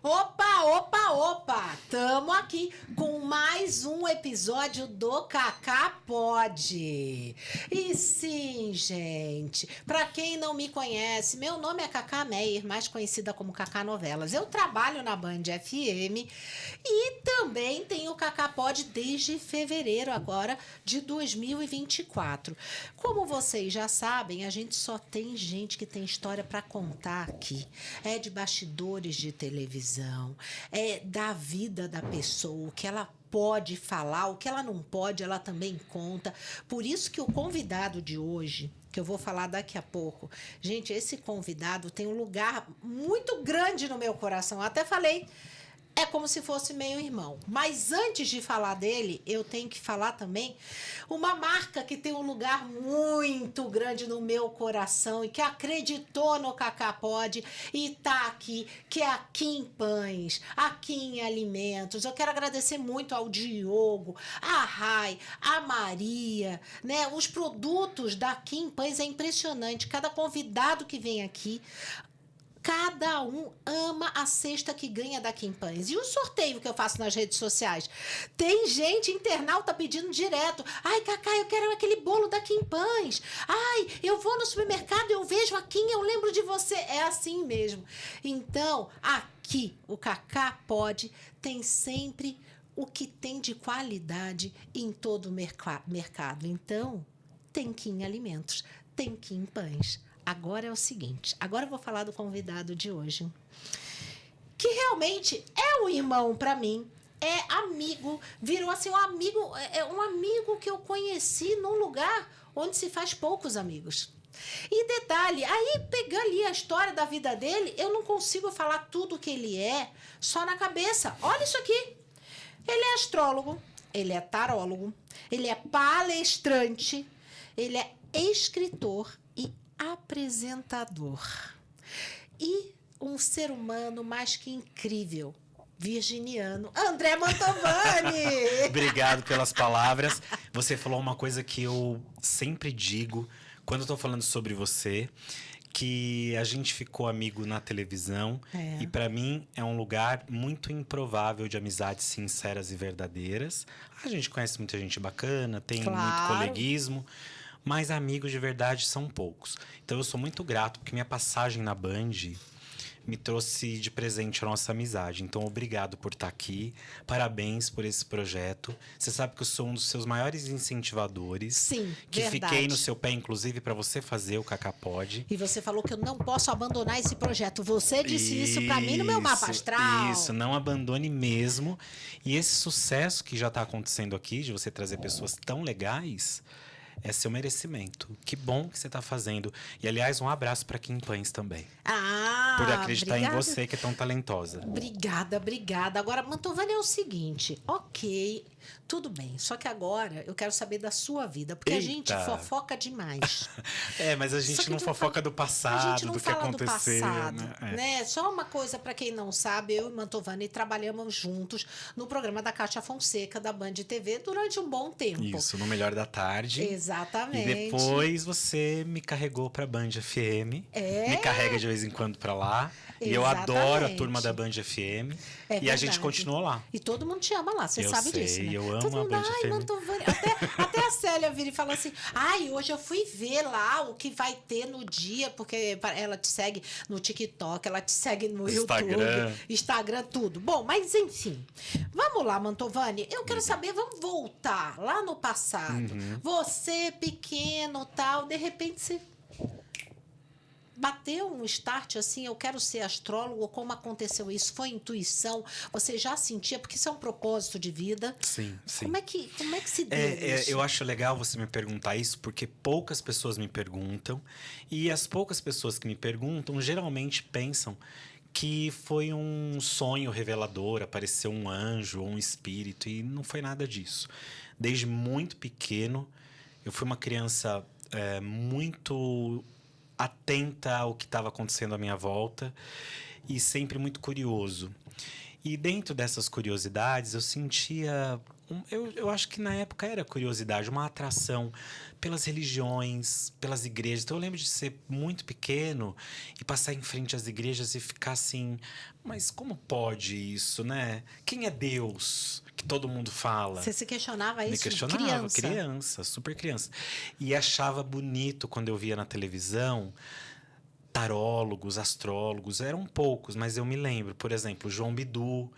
Opa, opa, opa! Tamo aqui com mais um episódio do Cacá Pode. E sim, gente, pra quem não me conhece, meu nome é Cacá Meyer, mais conhecida como Cacá Novelas. Eu trabalho na Band FM e também tenho o Cacá Pode desde fevereiro agora de 2024. Como vocês já sabem, a gente só tem gente que tem história pra contar aqui. É de bastidores de televisão, é da vida da pessoa, o que ela pode falar, o que ela não pode, ela também conta. Por isso que o convidado de hoje, que eu vou falar daqui a pouco, gente, esse convidado tem um lugar muito grande no meu coração. Eu até falei, é como se fosse meio irmão. Mas antes de falar dele, eu tenho que falar também uma marca que tem um lugar muito grande no meu coração e que acreditou no Cacá Pode e tá aqui, que é a Kim Pães, a Kim Alimentos. Eu quero agradecer muito ao Diogo, a Rai, a Maria, né? Os produtos da Kim Pães é impressionante. Cada convidado que vem aqui, cada um ama a cesta que ganha da Kim Pães. E o sorteio que eu faço nas redes sociais? Tem gente, internauta, pedindo direto. Ai, Cacá, eu quero aquele bolo da Kim Pães. Ai, eu vou no supermercado, eu vejo a Kim, eu lembro de você. É assim mesmo. Então, aqui, o Cacá Pode tem sempre o que tem de qualidade em todo o mercado. Então, tem Kim Alimentos, tem Kim Pães. Agora é o seguinte, agora eu vou falar do convidado de hoje, que realmente é um irmão para mim, é amigo, virou assim um amigo que eu conheci num lugar onde se faz poucos amigos. E detalhe, aí pegando ali a história da vida dele, eu não consigo falar tudo que ele é só na cabeça. Olha isso aqui, ele é astrólogo, ele é tarólogo, ele é palestrante, ele é escritor e apresentador. E um ser humano mais que incrível, virginiano, André Mantovani. Obrigado pelas palavras. Você falou uma coisa que eu sempre digo quando eu tô falando sobre você, que a gente ficou amigo na televisão e pra mim é um lugar muito improvável de amizades sinceras e verdadeiras. A gente conhece muita gente bacana, tem muito coleguismo, mas amigos de verdade são poucos. Então eu sou muito grato, porque minha passagem na Band me trouxe de presente a nossa amizade. Então obrigado por estar aqui, parabéns por esse projeto. Você sabe que eu sou um dos seus maiores incentivadores. Sim, que verdade. Fiquei no seu pé, inclusive, para você fazer o Cacá Pode. E você falou que eu não posso abandonar esse projeto. Você disse isso pra mim no meu mapa astral. Isso, não abandone mesmo. E esse sucesso que já está acontecendo aqui, de você trazer pessoas tão legais, é seu merecimento. Que bom que você está fazendo. E, aliás, um abraço para Kim Pães também. Por acreditar obrigada. em você, que é tão talentosa. Obrigada. Agora, Mantovani, é o seguinte. Ok, tudo bem. Só que agora eu quero saber da sua vida. Porque Eita. a gente fofoca demais. Mas a gente não fofoca do passado, a gente não do que fala aconteceu. do passado, né? Só uma coisa para quem não sabe, eu e Mantovani trabalhamos juntos no programa da Cátia Fonseca, da Band TV, durante um bom tempo. Isso, no Melhor da Tarde. Exatamente. E depois você me carregou pra Band FM. Me carrega de vez em quando pra lá. E eu adoro a turma da Band FM. E a gente continuou lá. E todo mundo te ama lá, você sabe disso, né? Eu amo todo a mundo, Band FM. Mantovani. Até a Célia vira e fala assim, hoje eu fui ver lá o que vai ter no dia, porque ela te segue no TikTok, ela te segue no YouTube, Instagram, tudo. Bom, mas enfim, vamos lá, Mantovani, eu quero saber, vamos voltar lá no passado. Você, pequeno, tal, de repente você bateu um start assim, eu quero ser astrólogo, como aconteceu isso? Foi intuição? Você já sentia? Porque isso é um propósito de vida. Sim. Como é que se deu isso? Eu acho legal você me perguntar isso, porque poucas pessoas me perguntam. E as poucas pessoas que me perguntam, geralmente pensam que foi um sonho revelador, apareceu um anjo ou um espírito, e não foi nada disso. Desde muito pequeno, eu fui uma criança muito atenta ao que estava acontecendo à minha volta e sempre muito curioso. E dentro dessas curiosidades eu sentia Eu acho que na época era curiosidade, uma atração pelas religiões, pelas igrejas. Então eu lembro de ser muito pequeno e passar em frente às igrejas e ficar assim, mas como pode isso, né? Quem é Deus? Que todo mundo fala. Você se questionava isso? Me questionava, criança, super criança. E achava bonito quando eu via na televisão tarólogos, astrólogos, eram poucos, mas eu me lembro, por exemplo, João Bidu.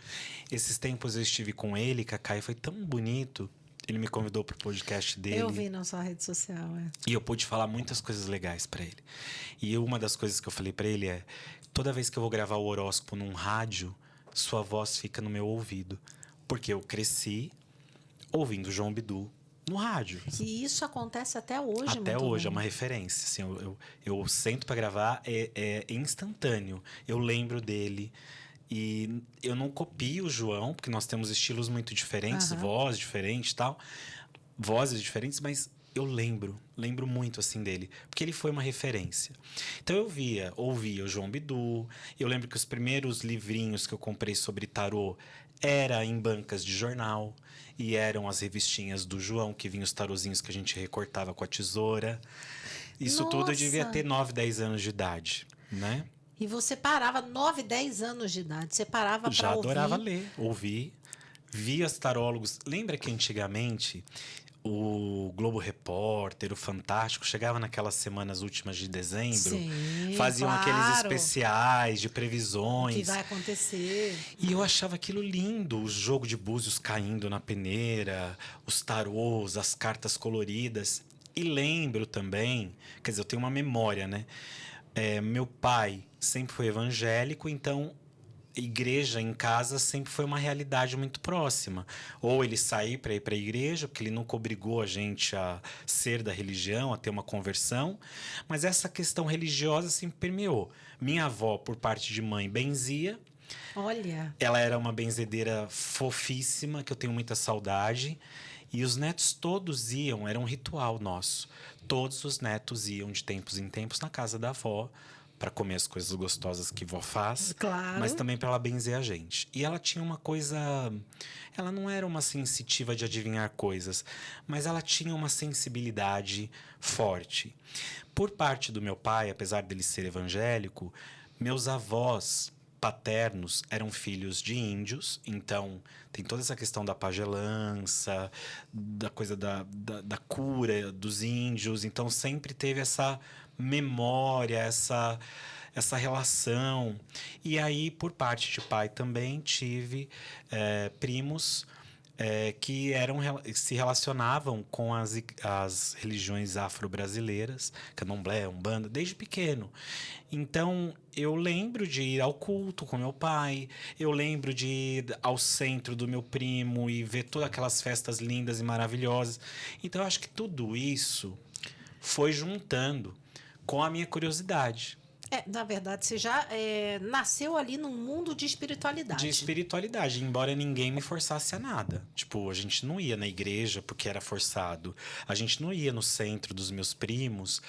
Esses tempos eu estive com ele, Cacá, e foi tão bonito. Ele me convidou pro podcast dele. Eu vi na sua rede social, E eu pude falar muitas coisas legais para ele. E uma das coisas que eu falei para ele é: toda vez que eu vou gravar o horóscopo num rádio, sua voz fica no meu ouvido. Porque eu cresci ouvindo João Bidu no rádio. E isso acontece até hoje, até hoje, é uma referência. Assim, eu sento para gravar, é instantâneo. Eu lembro dele. E eu não copio o João, porque nós temos estilos muito diferentes, vozes diferentes e tal. Vozes diferentes, mas eu lembro muito assim dele, porque ele foi uma referência. Então eu ouvia o João Bidu. Eu lembro que os primeiros livrinhos que eu comprei sobre tarô era em bancas de jornal. E eram as revistinhas do João, que vinham os tarozinhos que a gente recortava com a tesoura. Isso tudo eu devia ter 9, 10 anos de idade, né? E você parava 9, 10 anos de idade. Você parava para ouvir. Já adorava ler, ouvir. Via os tarólogos. Lembra que antigamente o Globo Repórter, o Fantástico, chegava naquelas semanas últimas de dezembro, sim, faziam aqueles especiais de previsões. O que vai acontecer. E eu achava aquilo lindo, o jogo de búzios caindo na peneira, os tarôs, as cartas coloridas. E lembro também, quer dizer, eu tenho uma memória, né? Meu pai sempre foi evangélico, então igreja em casa sempre foi uma realidade muito próxima. Ou ele sair para ir para a igreja, porque ele nunca obrigou a gente a ser da religião, a ter uma conversão, mas essa questão religiosa sempre permeou. Minha avó, por parte de mãe, benzia. Olha. Ela era uma benzedeira fofíssima, que eu tenho muita saudade. E os netos todos iam, era um ritual nosso. Todos os netos iam de tempos em tempos na casa da avó, para comer as coisas gostosas que vó faz, claro, mas também para ela benzer a gente. E ela tinha uma coisa, ela não era uma sensitiva de adivinhar coisas, mas ela tinha uma sensibilidade forte. Por parte do meu pai, apesar dele ser evangélico, meus avós paternos eram filhos de índios, então tem toda essa questão da pagelança, da coisa da cura dos índios, então sempre teve essa memória, essa relação. E aí, por parte de pai também, tive primos que se relacionavam com as religiões afro-brasileiras, candomblé, umbanda, desde pequeno. Então, eu lembro de ir ao culto com meu pai, eu lembro de ir ao centro do meu primo e ver todas aquelas festas lindas e maravilhosas. Então, eu acho que tudo isso foi juntando com a minha curiosidade. Na verdade, você já nasceu ali num mundo de espiritualidade. De espiritualidade, embora ninguém me forçasse a nada. Tipo, a gente não ia na igreja porque era forçado. A gente não ia no centro dos meus primos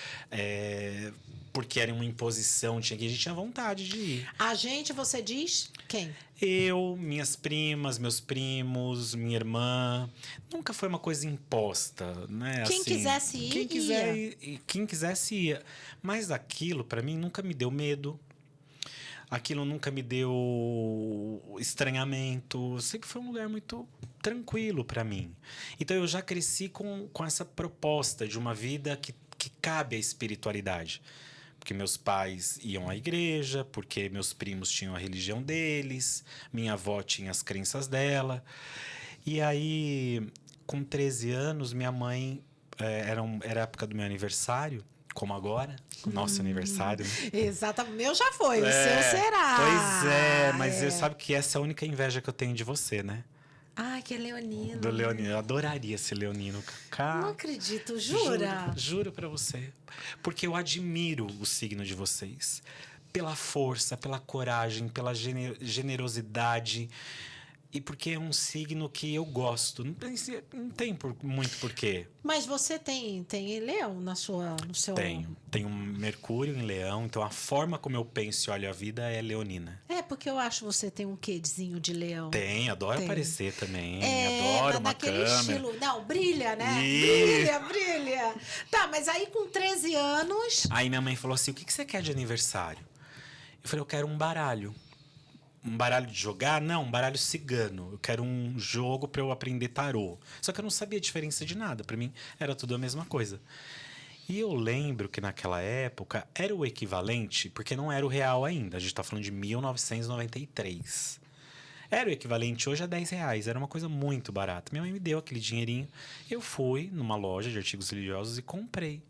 porque era uma imposição. A gente tinha vontade de ir. A gente, você diz? Quem? Eu, minhas primas, meus primos, minha irmã. Nunca foi uma coisa imposta, né? Quem assim, quisesse ir, quem quisesse ia. Mas aquilo, para mim, nunca me deu medo. Aquilo nunca me deu estranhamento. Sempre foi um lugar muito tranquilo para mim. Então, eu já cresci com essa proposta de uma vida que cabe à espiritualidade. Porque meus pais iam à igreja, porque meus primos tinham a religião deles, minha avó tinha as crenças dela. E aí, com 13 anos, minha mãe... Era a época do meu aniversário, como agora. Nosso aniversário. Né? Exatamente. O meu já foi, o seu será. Pois é, mas você sabe que essa é a única inveja que eu tenho de você, né? Ai, que é leonino. Do leonino. Eu adoraria ser leonino, Cacá. Não acredito, jura? Juro pra você. Porque eu admiro o signo de vocês. Pela força, pela coragem, pela generosidade. e porque é um signo que eu gosto. Não tem muito porquê. Mas você tem leão no seu... Tenho um Mercúrio em Leão, então a forma como eu penso e olho a vida é leonina. É, porque eu acho que você tem um quezinho de leão. Adoro aparecer também, É, adoro uma naquele câmera. estilo. Não, brilha, né? E... Brilha. Tá, mas aí com 13 anos... Aí minha mãe falou assim, o que você quer de aniversário? Eu falei, eu quero um baralho. Um baralho de jogar? Não, um baralho cigano. Eu quero um jogo para eu aprender tarô. Só que eu não sabia a diferença de nada. Para mim, era tudo a mesma coisa. E eu lembro que naquela época era o equivalente, porque não era o real ainda. A gente tá falando de 1993. Era o equivalente hoje a R$10. Era uma coisa muito barata. Minha mãe me deu aquele dinheirinho. Eu fui numa loja de artigos religiosos e comprei.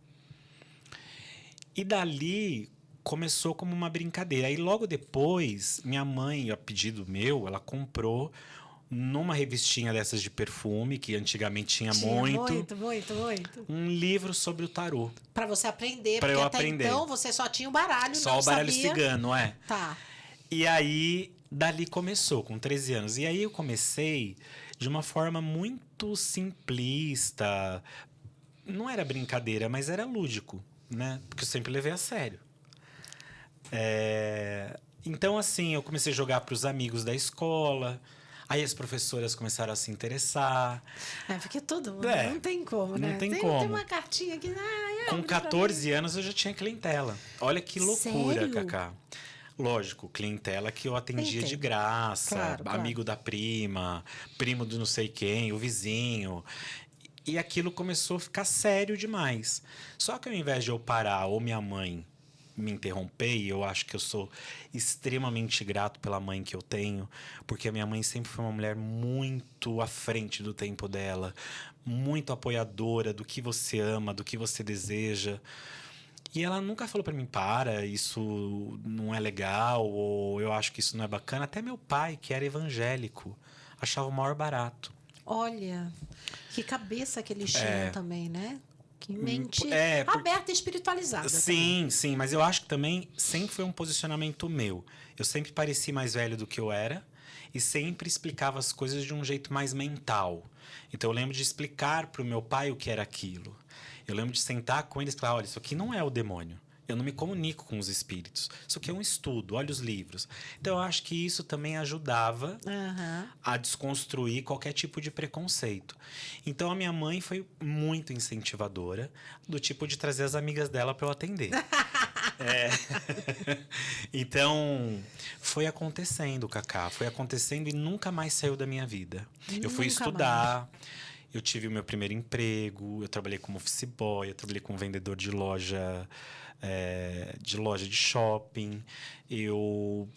E dali começou como uma brincadeira. Aí logo depois, minha mãe, a pedido meu, ela comprou numa revistinha dessas de perfume, que antigamente tinha muito. Um livro sobre o tarô. Pra você aprender, pra porque eu até aprender. então você só tinha o baralho, só não o baralho sabia. cigano, é. Tá. E aí, dali começou, com 13 anos. E aí eu comecei de uma forma muito simplista. Não era brincadeira, mas era lúdico, né? Porque eu sempre levei a sério. Então, assim, eu comecei a jogar para os amigos da escola. Aí as professoras começaram a se interessar. Porque todo mundo, não tem como, né? Não tem como. Tem uma cartinha aqui. Com 14 anos eu já tinha clientela. Olha que loucura, Sério? Cacá. Lógico, clientela que eu atendia de graça. Claro. Amigo da prima, primo do não sei quem, o vizinho. E aquilo começou a ficar sério demais. Só que ao invés de eu parar ou minha mãe me interromper, e eu acho que eu sou extremamente grato pela mãe que eu tenho, porque a minha mãe sempre foi uma mulher muito à frente do tempo dela, muito apoiadora do que você ama, do que você deseja. E ela nunca falou pra mim, para, isso não é legal, ou eu acho que isso não é bacana. Até meu pai, que era evangélico, achava o maior barato. Olha, que cabeça que eles tinham também, né? Que mente aberta e espiritualizada. Sim, mas eu acho que também sempre foi um posicionamento meu. Eu sempre pareci mais velho do que eu era e sempre explicava as coisas de um jeito mais mental. Então eu lembro de explicar pro meu pai o que era aquilo. Eu lembro de sentar com eles e falar, olha, isso aqui não é o demônio. Eu não me comunico com os espíritos. Isso aqui é um estudo, olha os livros. Então, eu acho que isso também ajudava a desconstruir qualquer tipo de preconceito. Então, a minha mãe foi muito incentivadora, do tipo de trazer as amigas dela para eu atender. Então, foi acontecendo, Cacá. Foi acontecendo e nunca mais saiu da minha vida. Eu fui estudar. Eu tive o meu primeiro emprego, eu trabalhei como office boy, eu trabalhei como vendedor de loja de shopping. Eu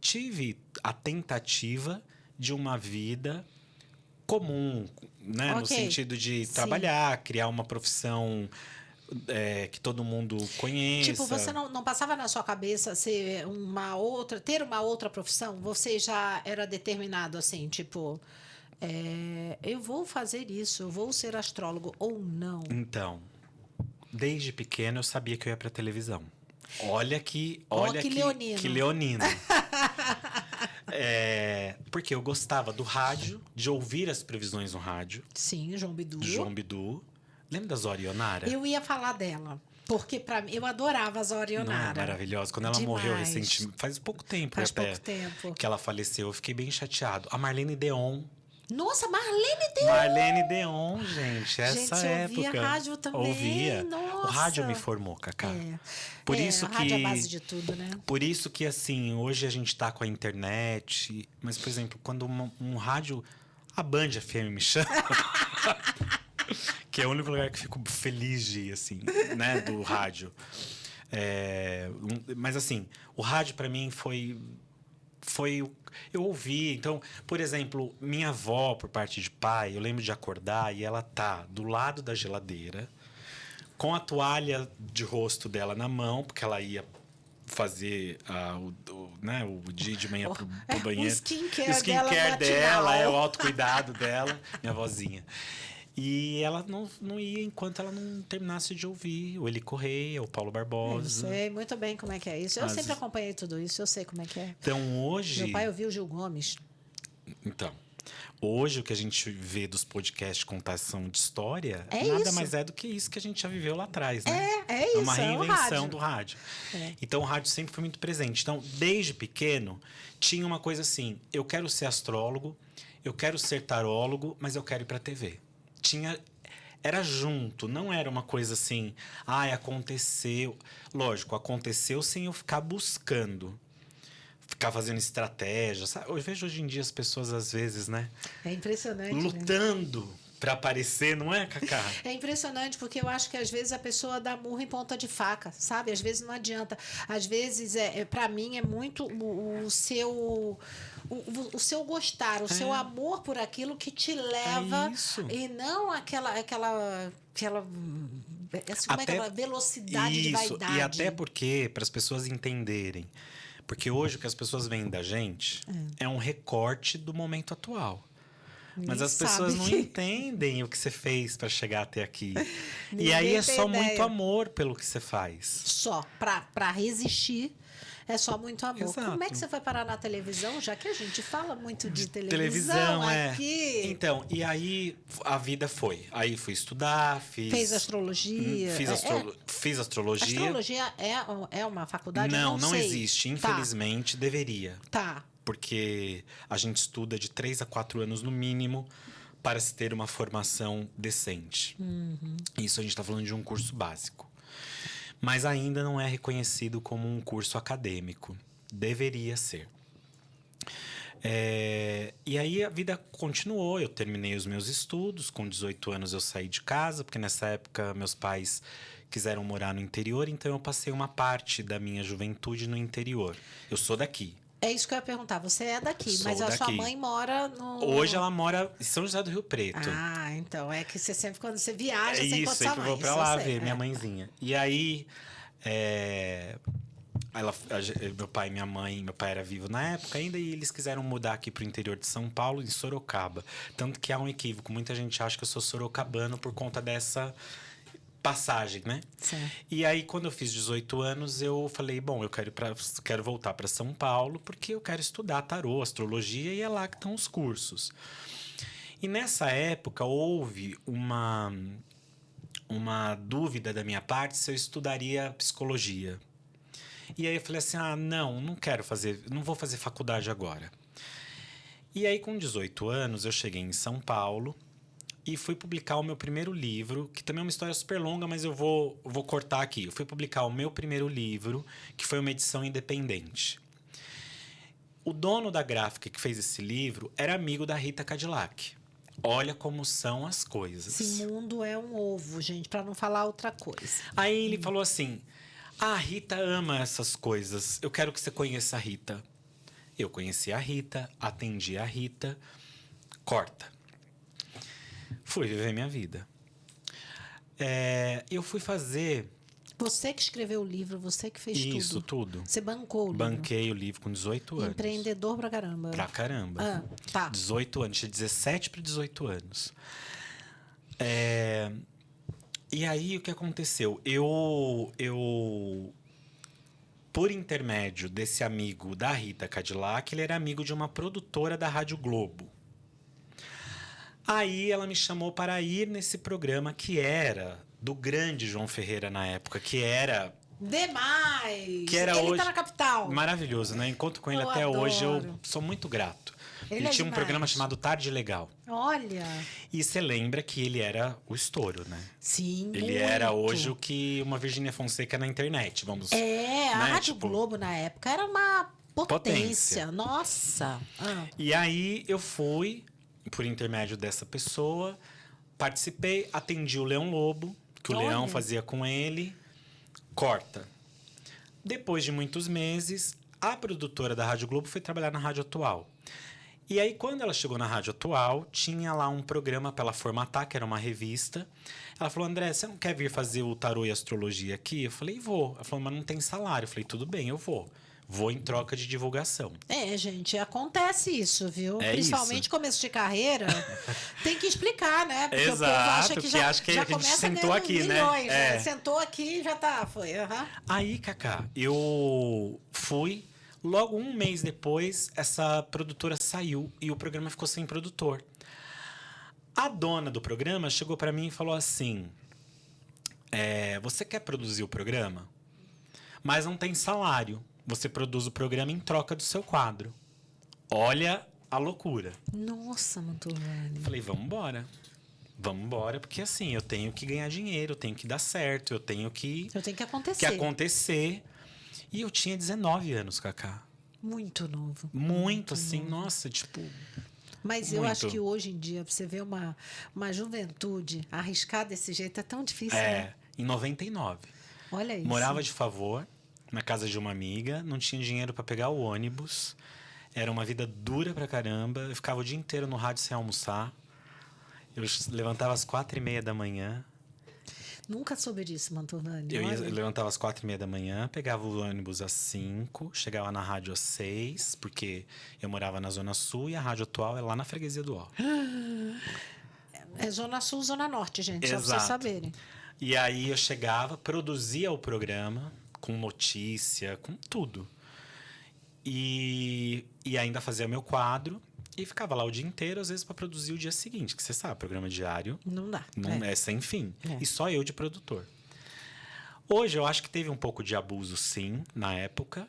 tive a tentativa de uma vida comum, né? No sentido de trabalhar, criar uma profissão que todo mundo conheça. Tipo, você não passava na sua cabeça ter uma outra profissão? Você já era determinado assim, tipo... eu vou fazer isso, eu vou ser astrólogo ou não? Então, desde pequeno eu sabia que eu ia pra televisão. Olha que leonino. Porque eu gostava do rádio, de ouvir as previsões no rádio. Sim, João Bidu. Lembra da Zora Ionara? Eu ia falar dela. Porque pra mim, eu adorava a Zora Ionara. Não, maravilhosa. Quando ela morreu recentemente, faz pouco tempo. Que ela faleceu, eu fiquei bem chateado. A Marlene Deon. Nossa, Marlene Deon! Marlene Deon, gente. Essa época. Ouvia rádio também. Ouvia. Nossa. O rádio me formou, Cacá. Por isso que... rádio é a base de tudo, né? Por isso que, assim, hoje a gente tá com a internet. Mas, por exemplo, quando um rádio... A Band FM me chama... que é o único lugar que eu fico feliz de ir, assim, né? Do rádio. Mas, assim, o rádio pra mim foi eu ouvi. Então, por exemplo, minha avó, por parte de pai, eu lembro de acordar e ela tá do lado da geladeira com a toalha de rosto dela na mão, porque ela ia fazer o dia de manhã pro banheiro. O skincare dela, o autocuidado dela, minha vozinha. E ela não ia enquanto ela não terminasse de ouvir o Eli Correia, o Paulo Barbosa. Eu sei muito bem como é que é isso. Eu sempre acompanhei tudo isso, eu sei como é que é. Então, hoje... Meu pai ouviu o Gil Gomes. Então, hoje o que a gente vê dos podcasts de contação de história É nada isso. mais é do que isso que a gente já viveu lá atrás, né? É isso, É uma é o reinvenção rádio. do rádio. É. Então, o rádio sempre foi muito presente. Então, desde pequeno, tinha uma coisa assim: eu quero ser astrólogo, eu quero ser tarólogo, mas eu quero ir pra TV. Era junto, não era uma coisa assim, aconteceu. Lógico, aconteceu sem eu ficar buscando. Ficar fazendo estratégia, sabe? Eu vejo hoje em dia as pessoas, às vezes, né? É impressionante, né? Lutando pra aparecer, não é, Cacá? É impressionante, porque eu acho que às vezes a pessoa dá murro em ponta de faca, sabe? Às vezes não adianta. Às vezes, para mim, é muito o seu gostar, o seu amor por aquilo que te leva. Isso. E não aquela velocidade de vaidade. E até porque, para as pessoas entenderem, porque hoje o que as pessoas veem da gente é um recorte do momento atual. Mas as pessoas não entendem o que você fez para chegar até aqui. E aí é só muito amor pelo que você faz. Só. Para resistir, é só muito amor. Exato. Como é que você foi parar na televisão? Já que a gente fala muito de televisão aqui. Então, e aí a vida foi. Aí fui estudar, Fez astrologia. Fiz astrologia. Astrologia é uma faculdade? Não sei. existe. Infelizmente, deveria. Tá. Porque a gente estuda de 3 a 4 anos no mínimo para se ter uma formação decente. Isso a gente está falando de um curso básico. Mas ainda não é reconhecido como um curso acadêmico. Deveria ser. E aí a vida continuou. Eu terminei os meus estudos. Com 18 anos eu saí de casa, porque nessa época meus pais quiseram morar no interior. Então eu passei uma parte da minha juventude no interior. Eu sou daqui. É isso que eu ia perguntar. Você é daqui, mas a sua mãe mora no... Hoje ela mora em São José do Rio Preto. Ah, então é que você sempre, quando você viaja, você encontra sua sempre mãe. vou pra lá ver minha mãezinha. E aí, meu pai e minha mãe, meu pai era vivo na época ainda, e eles quiseram mudar aqui pro interior de São Paulo, em Sorocaba. Tanto que há um equívoco. Muita gente acha que eu sou sorocabano por conta dessa passagem, né? Certo. E aí, quando eu fiz 18 anos, eu falei, bom, eu quero voltar para São Paulo, porque eu quero estudar tarô, astrologia, e é lá que estão os cursos. E nessa época, houve uma dúvida da minha parte se eu estudaria psicologia. E aí eu falei assim, não quero fazer, não vou fazer faculdade agora. E aí, com 18 anos, eu cheguei em São Paulo, e fui publicar o meu primeiro livro, que também é uma história super longa, mas eu vou cortar aqui. Eu fui publicar o meu primeiro livro, que foi uma edição independente. O dono da gráfica que fez esse livro era amigo da Rita Cadillac. Olha como são as coisas. Esse mundo é um ovo, gente, para não falar outra coisa. Aí ele falou assim, a Rita ama essas coisas, eu quero que você conheça a Rita. Eu conheci a Rita, atendi a Rita, corta. Fui viver minha vida. Eu fui fazer... Você que escreveu o livro, você que fez tudo. Isso, tudo. Você bancou o livro. Banquei o livro com 18 anos. Empreendedor pra caramba. Pra caramba. Tá. 18 anos, tinha 17 para 18 anos. E aí, o que aconteceu? Eu, por intermédio desse amigo da Rita Cadillac, ele era amigo de uma produtora da Rádio Globo. Aí ela me chamou para ir nesse programa que era do grande João Ferreira na época, que era... Demais! Que era ele hoje... tá na capital. Maravilhoso, né? Encontro com ele Eu até adoro. hoje, eu sou muito grato. Ele tinha um programa chamado Tarde Legal. Olha! E você lembra que ele era o estouro, né? Sim, Ele era hoje o que uma Virgínia Fonseca na internet, vamos... a Rádio Globo na época era uma potência. Nossa! E aí eu fui, por intermédio dessa pessoa, participei, atendi o Leão Lobo, que o Leão fazia com ele, corta. Depois de muitos meses, a produtora da Rádio Globo foi trabalhar na Rádio Atual. E aí, quando ela chegou na Rádio Atual, tinha lá um programa para ela formatar, que era uma revista. Ela falou, André, você não quer vir fazer o tarô e astrologia aqui? Eu falei, vou. Ela falou, mas não tem salário. Eu falei, tudo bem, eu vou. Vou em troca de divulgação. Gente, acontece isso, viu? Principalmente começo de carreira, tem que explicar, né? Porque Exato, o povo acha que já a gente começa sentou aqui, milhões, né? Sentou aqui e já tá, foi. Aí, Cacá, eu fui, Logo, um mês depois, essa produtora saiu e o programa ficou sem produtor. A dona do programa chegou para mim e falou assim: você quer produzir o programa? Mas não tem salário. Você produz o programa em troca do seu quadro. Olha a loucura. Nossa, Mantovani. Falei, vamos embora. Vamos embora, porque assim, eu tenho que ganhar dinheiro, eu tenho que dar certo, eu tenho que acontecer. E eu tinha 19 anos, Cacá. Muito novo. Muito assim, novo. Nossa, tipo... Mas eu acho que hoje em dia, você vê uma juventude arriscar desse jeito é tão difícil, né? Em 99. Olha isso. Morava de favor, na casa de uma amiga, não tinha dinheiro para pegar o ônibus. Era uma vida dura pra caramba. Eu ficava o dia inteiro no rádio sem almoçar. Eu levantava às 4h30 da manhã. Nunca soube disso, Mantovani. Eu levantava às 4h30 da manhã, pegava o ônibus às 5, chegava na rádio às 6, porque eu morava na Zona Sul e a rádio atual é lá na Freguesia do Ó. É Zona Sul, Zona Norte, gente, Exato. só pra vocês saberem. E aí eu chegava, produzia o programa, com notícia, com tudo. E ainda fazia meu quadro. E ficava lá o dia inteiro, às vezes, para produzir o dia seguinte. Que você sabe, programa diário... Não dá. Não é sem fim. E só eu de produtor. Hoje, eu acho que teve um pouco de abuso, sim, na época.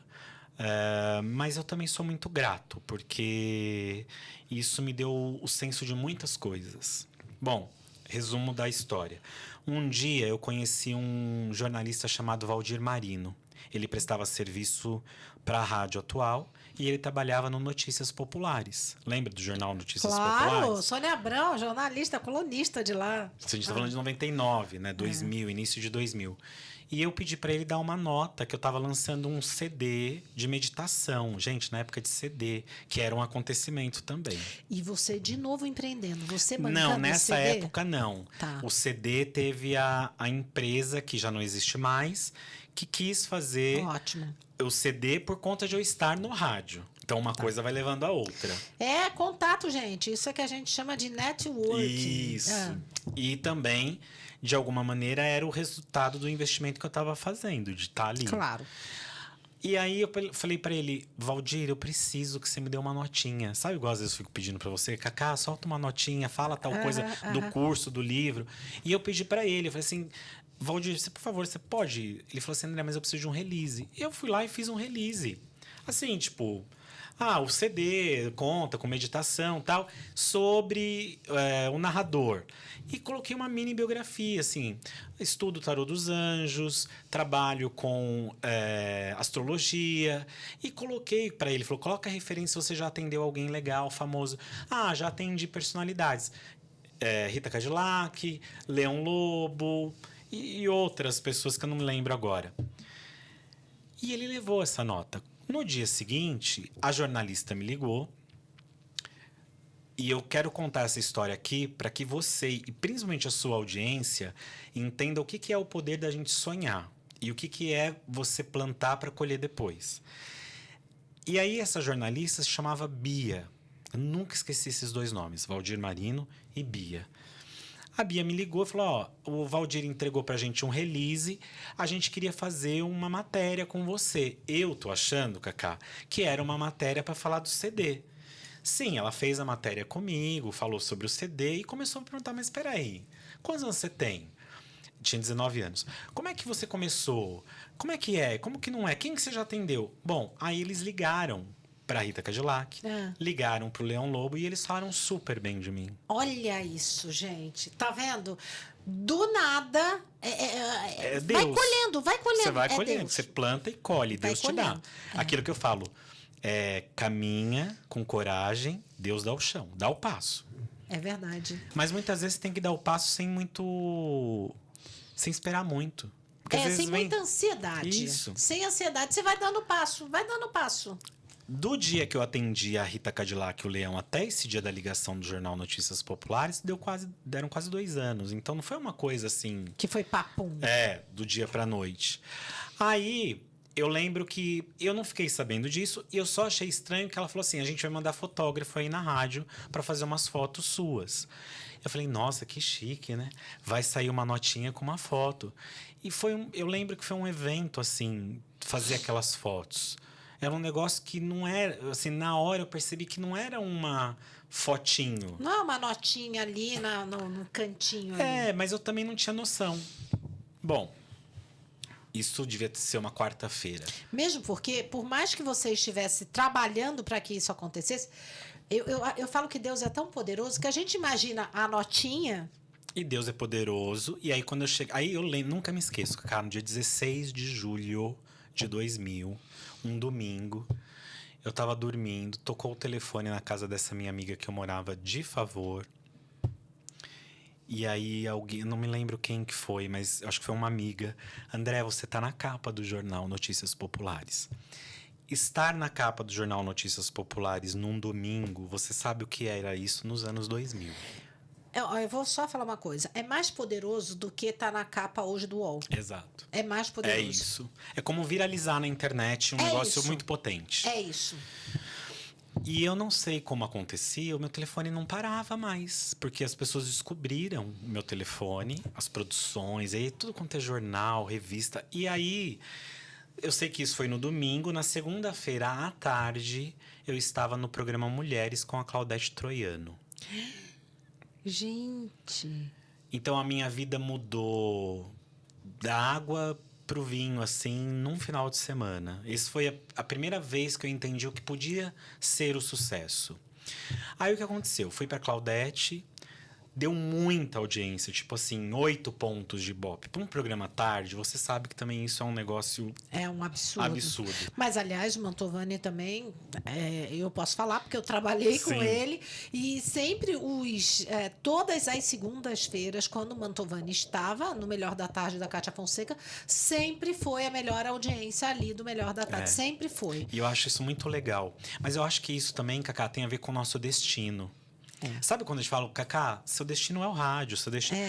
Mas eu também sou muito grato, porque isso me deu o senso de muitas coisas. Bom, resumo da história. Um dia, eu conheci um jornalista chamado Valdir Marino. Ele prestava serviço para a Rádio Atual e ele trabalhava no Notícias Populares. Lembra do jornal Notícias Populares? Claro, Sônia Abrão, jornalista, colunista de lá. A gente está falando de 99, né? 2000, início de 2000. E eu pedi para ele dar uma nota que eu estava lançando um CD de meditação. Gente, na época de CD, que era um acontecimento também. E você de novo empreendendo, você bancando Não, nessa CD? época não. Tá. O CD teve a empresa, que já não existe mais, que quis fazer o CD por conta de eu estar no rádio. Então, uma coisa vai levando a outra. É contato, gente. Isso é que a gente chama de networking. Isso. E também, de alguma maneira, era o resultado do investimento que eu estava fazendo, de estar ali. Claro. E aí, eu falei para ele, Valdir, eu preciso que você me dê uma notinha. Sabe igual às vezes eu fico pedindo para você? Cacá, solta uma notinha, fala tal coisa do curso, do livro. E eu pedi para ele, eu falei assim... Valdir, por favor, você pode? Ele falou assim, André, mas eu preciso de um release. E eu fui lá e fiz um release. Assim, tipo... o CD conta com meditação e tal, sobre o narrador. E coloquei uma mini biografia, assim. Estudo o tarô dos anjos, trabalho com astrologia. E coloquei para ele, falou, coloca a referência se você já atendeu alguém legal, famoso. Já atendi personalidades. Rita Cadillac, Leão Lobo... E outras pessoas que eu não me lembro agora. E ele levou essa nota. No dia seguinte, a jornalista me ligou. E eu quero contar essa história aqui para que você, e principalmente a sua audiência, entenda o que é o poder da gente sonhar. E o que é você plantar para colher depois. E aí essa jornalista se chamava Bia. Eu nunca esqueci esses dois nomes, Valdir Marino e Bia. A Bia me ligou e falou, o Valdir entregou pra gente um release, a gente queria fazer uma matéria com você. Eu tô achando, Cacá, que era uma matéria para falar do CD. Sim, ela fez a matéria comigo, falou sobre o CD e começou a me perguntar, mas espera aí, quantos anos você tem? Tinha 19 anos. Como é que você começou? Como é que é? Como que não é? Quem que você já atendeu? Bom, aí eles ligaram pra Rita Cadillac, ligaram pro Leão Lobo e eles falaram super bem de mim. Olha isso, gente. Tá vendo? Do nada, Deus. vai colhendo. Você vai colhendo, Deus. você planta e colhe, Deus te dá. Aquilo que eu falo, caminha com coragem, Deus dá o chão, dá o passo. É verdade. Mas muitas vezes você tem que dar o passo sem esperar muito. Sem muita ansiedade. Isso. Sem ansiedade, você vai dando passo. Do dia que eu atendi a Rita Cadillac e o Leão até esse dia da ligação do jornal Notícias Populares, deram quase 2 anos. Então não foi uma coisa assim... Que foi papum. Do dia pra noite. Aí eu lembro que eu não fiquei sabendo disso e eu só achei estranho que ela falou assim, a gente vai mandar fotógrafo aí na rádio pra fazer umas fotos suas. Eu falei, nossa, que chique, né? Vai sair uma notinha com uma foto. E eu lembro que foi um evento, assim, fazer aquelas fotos. Era um negócio que não era... Assim, na hora eu percebi que não era uma fotinho. Não é uma notinha ali no cantinho ali. É, mas eu também não tinha noção. Bom, isso devia ser uma quarta-feira. Mesmo porque, por mais que você estivesse trabalhando para que isso acontecesse, eu falo que Deus é tão poderoso que a gente imagina a notinha. E Deus é poderoso. E aí, quando eu cheguei... Aí eu lembro, nunca me esqueço, cara, no dia 16 de julho de 2000, um domingo, eu tava dormindo, tocou o telefone na casa dessa minha amiga que eu morava de favor. E aí, alguém, não me lembro quem que foi, mas acho que foi uma amiga. André, você tá na capa do jornal Notícias Populares. Estar na capa do jornal Notícias Populares num domingo, você sabe o que era isso nos anos 2000. Eu vou só falar uma coisa. É mais poderoso do que tá na capa hoje do UOL. Exato. É mais poderoso. É isso. É como viralizar na internet um É negócio isso. muito potente. É isso. E eu não sei como acontecia, o meu telefone não parava mais. Porque as pessoas descobriram o meu telefone, as produções, aí tudo quanto é jornal, revista. E aí, eu sei que isso foi no domingo. Na segunda-feira, à tarde, eu estava no programa Mulheres com a Claudete Troiano. Gente. Então a minha vida mudou da água pro vinho, assim, num final de semana. Isso foi a primeira vez que eu entendi o que podia ser o sucesso. Aí o que aconteceu? Fui pra Claudete, deu muita audiência, tipo assim, 8 pontos de Ibope. Para um programa à tarde, você sabe que também isso é um negócio É um absurdo. Mas, aliás, Mantovani também, eu posso falar, porque eu trabalhei com ele. E sempre todas as segundas-feiras, quando o Mantovani estava no Melhor da Tarde da Cátia Fonseca, sempre foi a melhor audiência ali do Melhor da Tarde. Sempre foi. E eu acho isso muito legal. Mas eu acho que isso também, Cacá, tem a ver com o nosso destino. Sabe quando a gente fala, Cacá, seu destino é o rádio, seu destino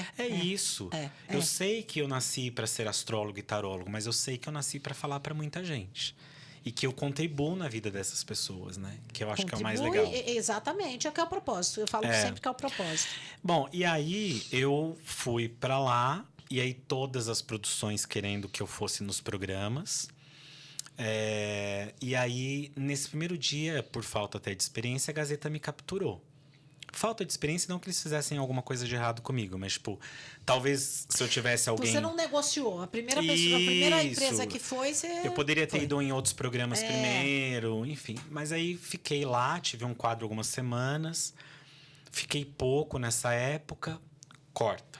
isso. Eu sei que eu nasci para ser astrólogo e tarólogo, mas eu sei que eu nasci para falar para muita gente. E que eu contribuo na vida dessas pessoas, né? Que eu acho que é o mais legal. Exatamente, é que é o propósito. Eu falo sempre que é o propósito. Bom, e aí eu fui para lá, e aí todas as produções querendo que eu fosse nos programas. E aí, nesse primeiro dia, por falta até de experiência, a Gazeta me capturou. Falta de experiência, não que eles fizessem alguma coisa de errado comigo, mas, tipo, talvez se eu tivesse alguém... Você não negociou. A primeira pessoa, a primeira empresa que foi, você... Eu poderia ter ido em outros programas primeiro, enfim. Mas aí fiquei lá, tive um quadro algumas semanas, fiquei pouco nessa época, corta.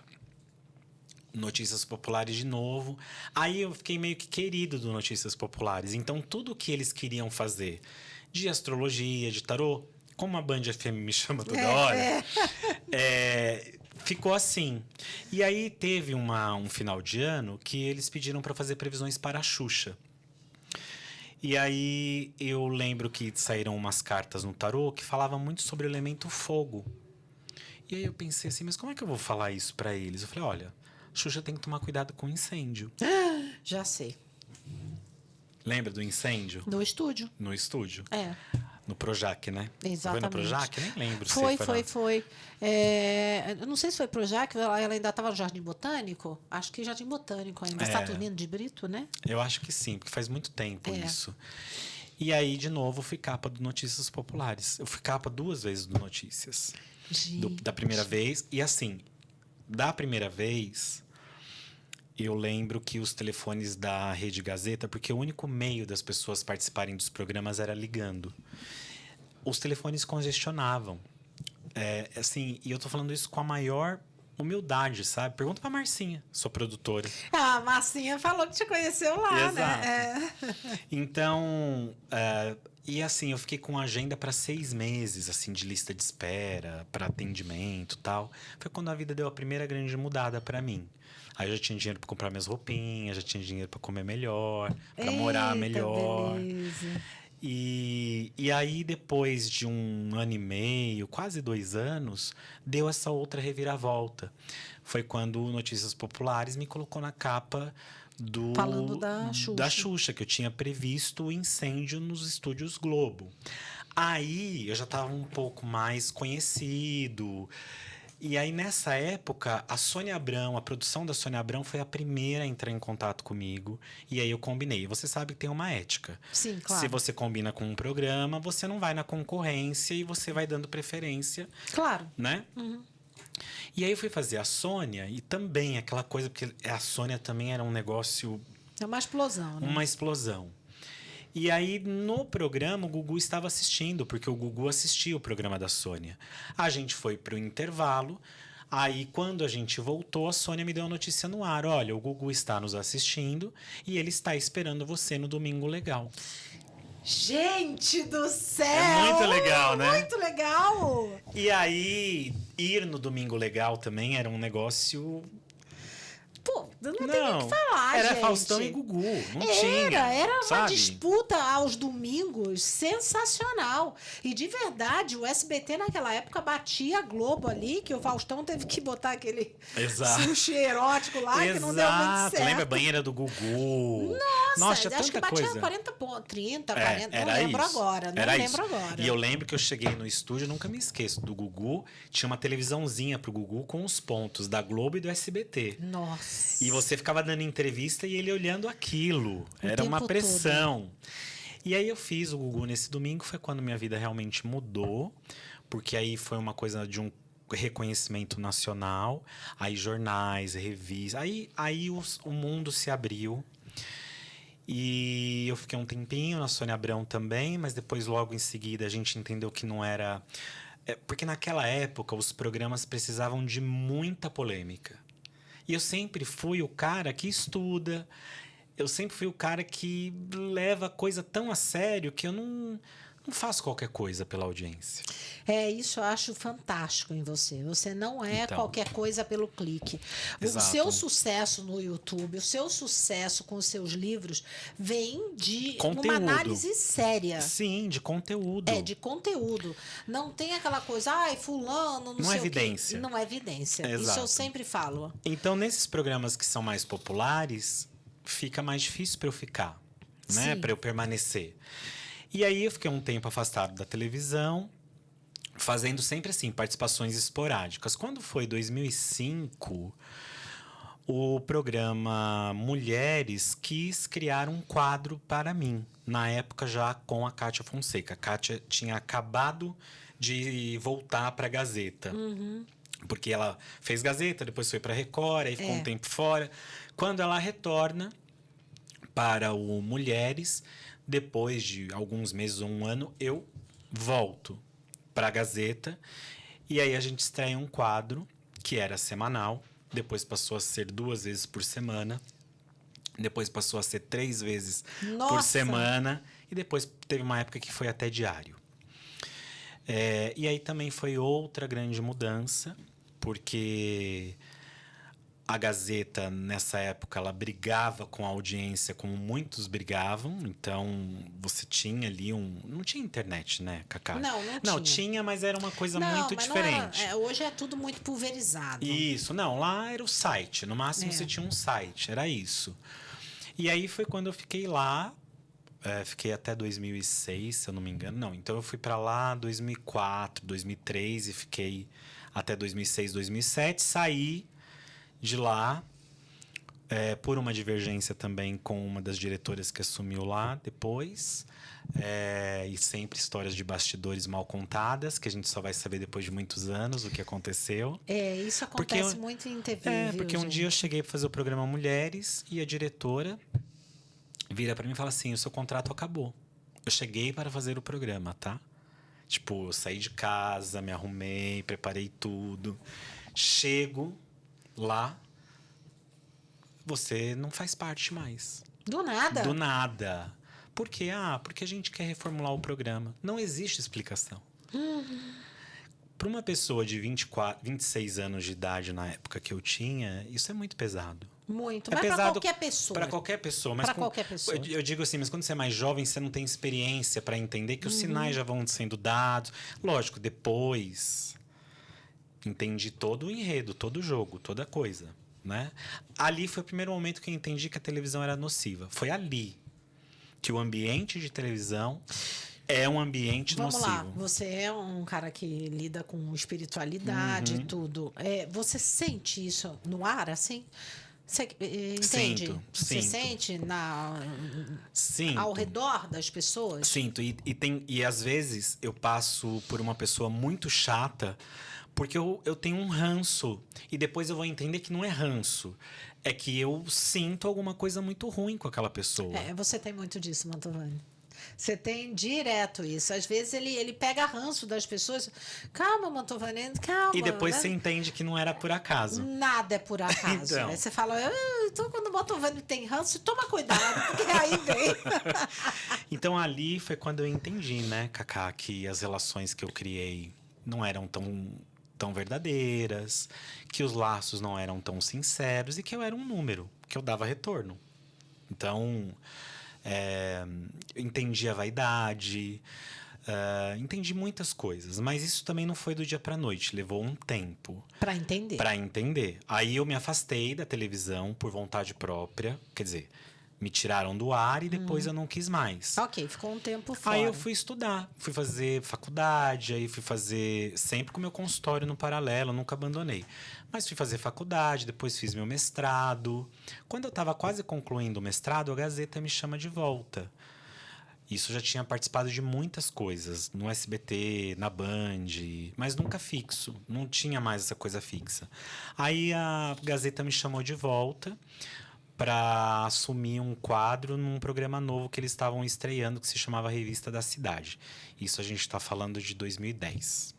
Notícias Populares de novo. Aí eu fiquei meio que querido do Notícias Populares. Então, tudo que eles queriam fazer de astrologia, de tarô... Como a Band FM me chama toda hora, ficou assim. E aí teve um final de ano que eles pediram para fazer previsões para a Xuxa. E aí eu lembro que saíram umas cartas no tarô que falavam muito sobre o elemento fogo. E aí eu pensei assim, mas como é que eu vou falar isso para eles? Eu falei, olha, Xuxa tem que tomar cuidado com incêndio. Já sei. Lembra do incêndio? No estúdio. No estúdio. No Projac, né? Exatamente. Foi no Projac? Nem lembro. Foi. Eu não sei se foi Projac, ela ainda estava no Jardim Botânico. Acho que Jardim Botânico ainda. Saturnino de Brito, né? Eu acho que sim, porque faz muito tempo isso. E aí, de novo, fui capa do Notícias Populares. Eu fui capa 2 vezes do Notícias. Da primeira vez. E assim, da primeira vez... Eu lembro que os telefones da Rede Gazeta, porque o único meio das pessoas participarem dos programas era ligando. Os telefones congestionavam. Assim, e eu tô falando isso com a maior humildade, sabe? Pergunta pra Marcinha, sua produtora. A Marcinha falou que te conheceu lá, Exato. Né? Então, e assim, eu fiquei com agenda para 6 meses, assim, de lista de espera, para atendimento e tal. Foi quando a vida deu a primeira grande mudada para mim. Aí eu já tinha dinheiro para comprar minhas roupinhas, já tinha dinheiro para comer melhor, para morar melhor. Beleza. E aí, depois de 1 ano e meio, quase 2 anos, deu essa outra reviravolta. Foi quando o Notícias Populares me colocou na capa falando da Xuxa, que eu tinha previsto o incêndio nos estúdios Globo. Aí eu já estava um pouco mais conhecido. E aí, nessa época, a Sônia Abrão, a produção da Sônia Abrão foi a primeira a entrar em contato comigo. E aí eu combinei. Você sabe que tem uma ética. Sim, claro. Se você combina com um programa, você não vai na concorrência e você vai dando preferência. Claro. Né? E aí eu fui fazer a Sônia e também aquela coisa, porque a Sônia também era um negócio... É uma explosão, né? Uma explosão. E aí, no programa, o Gugu estava assistindo, porque o Gugu assistia o programa da Sônia. A gente foi pro intervalo, aí quando a gente voltou, a Sônia me deu a notícia no ar. Olha, o Gugu está nos assistindo e ele está esperando você no Domingo Legal. Gente do céu! É muito legal, né? Muito legal! E aí, ir no Domingo Legal também era um negócio... Pô, não tem nem o que falar, era gente. Faustão e Gugu, não tinha. Era uma sabe? disputa aos domingos sensacional. E de verdade, o SBT naquela época batia a Globo ali, que o Faustão teve que botar aquele sushi erótico lá, que não deu muito certo. Lembra a banheira do Gugu? Nossa, tinha acho que tanta batia coisa. 40 pontos, 30, 40, não era lembro isso. agora. Não era lembro isso. agora. E eu lembro que eu cheguei no estúdio, nunca me esqueço, do Gugu, tinha uma televisãozinha pro Gugu com os pontos da Globo e do SBT. Nossa. E você ficava dando entrevista e ele olhando aquilo. Era uma tempo pressão. todo. E aí eu fiz o Gugu nesse domingo, foi quando minha vida realmente mudou, porque aí foi uma coisa de um reconhecimento nacional, aí jornais, revistas, aí o mundo se abriu. E eu fiquei um tempinho na Sônia Abrão também, mas depois logo em seguida a gente entendeu que não era... porque naquela época os programas precisavam de muita polêmica. E eu sempre fui o cara que estuda, eu sempre fui o cara que leva a coisa tão a sério que eu não faço qualquer coisa pela audiência. Isso eu acho fantástico em você. Você não é qualquer coisa pelo clique. Exato. O seu sucesso no YouTube, o seu sucesso com os seus livros vem de conteúdo. uma análise séria. Sim, de conteúdo. De conteúdo. Não tem aquela coisa, fulano, não sei é evidência. O quê. Não é evidência. Exato. Isso eu sempre falo. Então, nesses programas que são mais populares, fica mais difícil para eu ficar, né? Para eu permanecer. E aí eu fiquei um tempo afastado da televisão, fazendo sempre assim, participações esporádicas. Quando foi 2005, o programa Mulheres quis criar um quadro para mim. Na época já com a Kátia Fonseca. A Kátia tinha acabado de voltar para a Gazeta. Porque ela fez Gazeta, depois foi para Record, aí ficou um tempo fora. Quando ela retorna para o Mulheres, depois de alguns meses ou um ano, eu volto para a Gazeta. E aí a gente estreia um quadro que era semanal. Depois passou a ser 2 vezes por semana. Depois passou a ser 3 vezes por semana. E depois teve uma época que foi até diário. E aí também foi outra grande mudança. Porque a Gazeta, nessa época, ela brigava com a audiência como muitos brigavam. Então, você tinha ali não tinha internet, né, Cacá? Não tinha, mas era uma coisa muito diferente. Hoje é tudo muito pulverizado. Isso. Não, lá era o site. No máximo, você tinha um site. Era isso. E aí foi quando eu fiquei lá. Fiquei até 2006, se eu não me engano. Não, então eu fui para lá 2004, 2003 e fiquei até 2006, 2007. Saí de lá, por uma divergência também com uma das diretoras que assumiu lá depois. E sempre histórias de bastidores mal contadas, que a gente só vai saber depois de muitos anos o que aconteceu. Isso acontece muito em TV, porque um dia eu cheguei para fazer o programa Mulheres e a diretora vira para mim e fala assim, o seu contrato acabou. Eu cheguei para fazer o programa, tá? Tipo, eu saí de casa, me arrumei, preparei tudo. Chego lá, você não faz parte mais. Do nada? Do nada. Por quê? Porque a gente quer reformular o programa. Não existe explicação. Para uma pessoa de 26 anos de idade na época que eu tinha, isso é muito pesado. Muito, mas para qualquer pessoa. Para qualquer pessoa. Mas qualquer pessoa. Eu digo assim, mas quando você é mais jovem, você não tem experiência para entender que os sinais já vão sendo dados. Lógico, depois entendi todo o enredo, todo o jogo, toda a coisa, né? Ali foi o primeiro momento que eu entendi que a televisão era nociva. Foi ali que o ambiente de televisão É um ambiente Vamos nocivo. lá, você é um cara que lida com espiritualidade e tudo. Você sente isso no ar, assim? Você entende? Sinto. Você sente Sinto. ao redor das pessoas? Sinto. E às vezes eu passo por uma pessoa muito chata porque eu tenho um ranço. E depois eu vou entender que não é ranço. É que eu sinto alguma coisa muito ruim com aquela pessoa. Você tem muito disso, Mantovani. Você tem direto isso. Às vezes ele pega ranço das pessoas. Calma, Mantovani, calma. E depois você entende que não era por acaso. Nada é por acaso. Então. Aí você fala, então quando o Mantovani tem ranço, toma cuidado, porque aí vem. Então ali foi quando eu entendi, né, Cacá, que as relações que eu criei não eram tão verdadeiras, que os laços não eram tão sinceros e que eu era um número, que eu dava retorno. Então, eu entendi a vaidade, entendi muitas coisas, mas isso também não foi do dia pra noite, levou um tempo. Pra entender. Pra entender. Aí eu me afastei da televisão por vontade própria, quer dizer, me tiraram do ar e depois eu não quis mais. Ok, ficou um tempo fora. Aí eu fui estudar, fui fazer faculdade, aí fui fazer sempre com meu consultório no paralelo, nunca abandonei. Mas fui fazer faculdade, depois fiz meu mestrado. Quando eu estava quase concluindo o mestrado, a Gazeta me chama de volta. Isso eu já tinha participado de muitas coisas, no SBT, na Band, mas nunca fixo, não tinha mais essa coisa fixa. Aí a Gazeta me chamou de volta para assumir um quadro num programa novo que eles estavam estreando, que se chamava Revista da Cidade. Isso a gente está falando de 2010.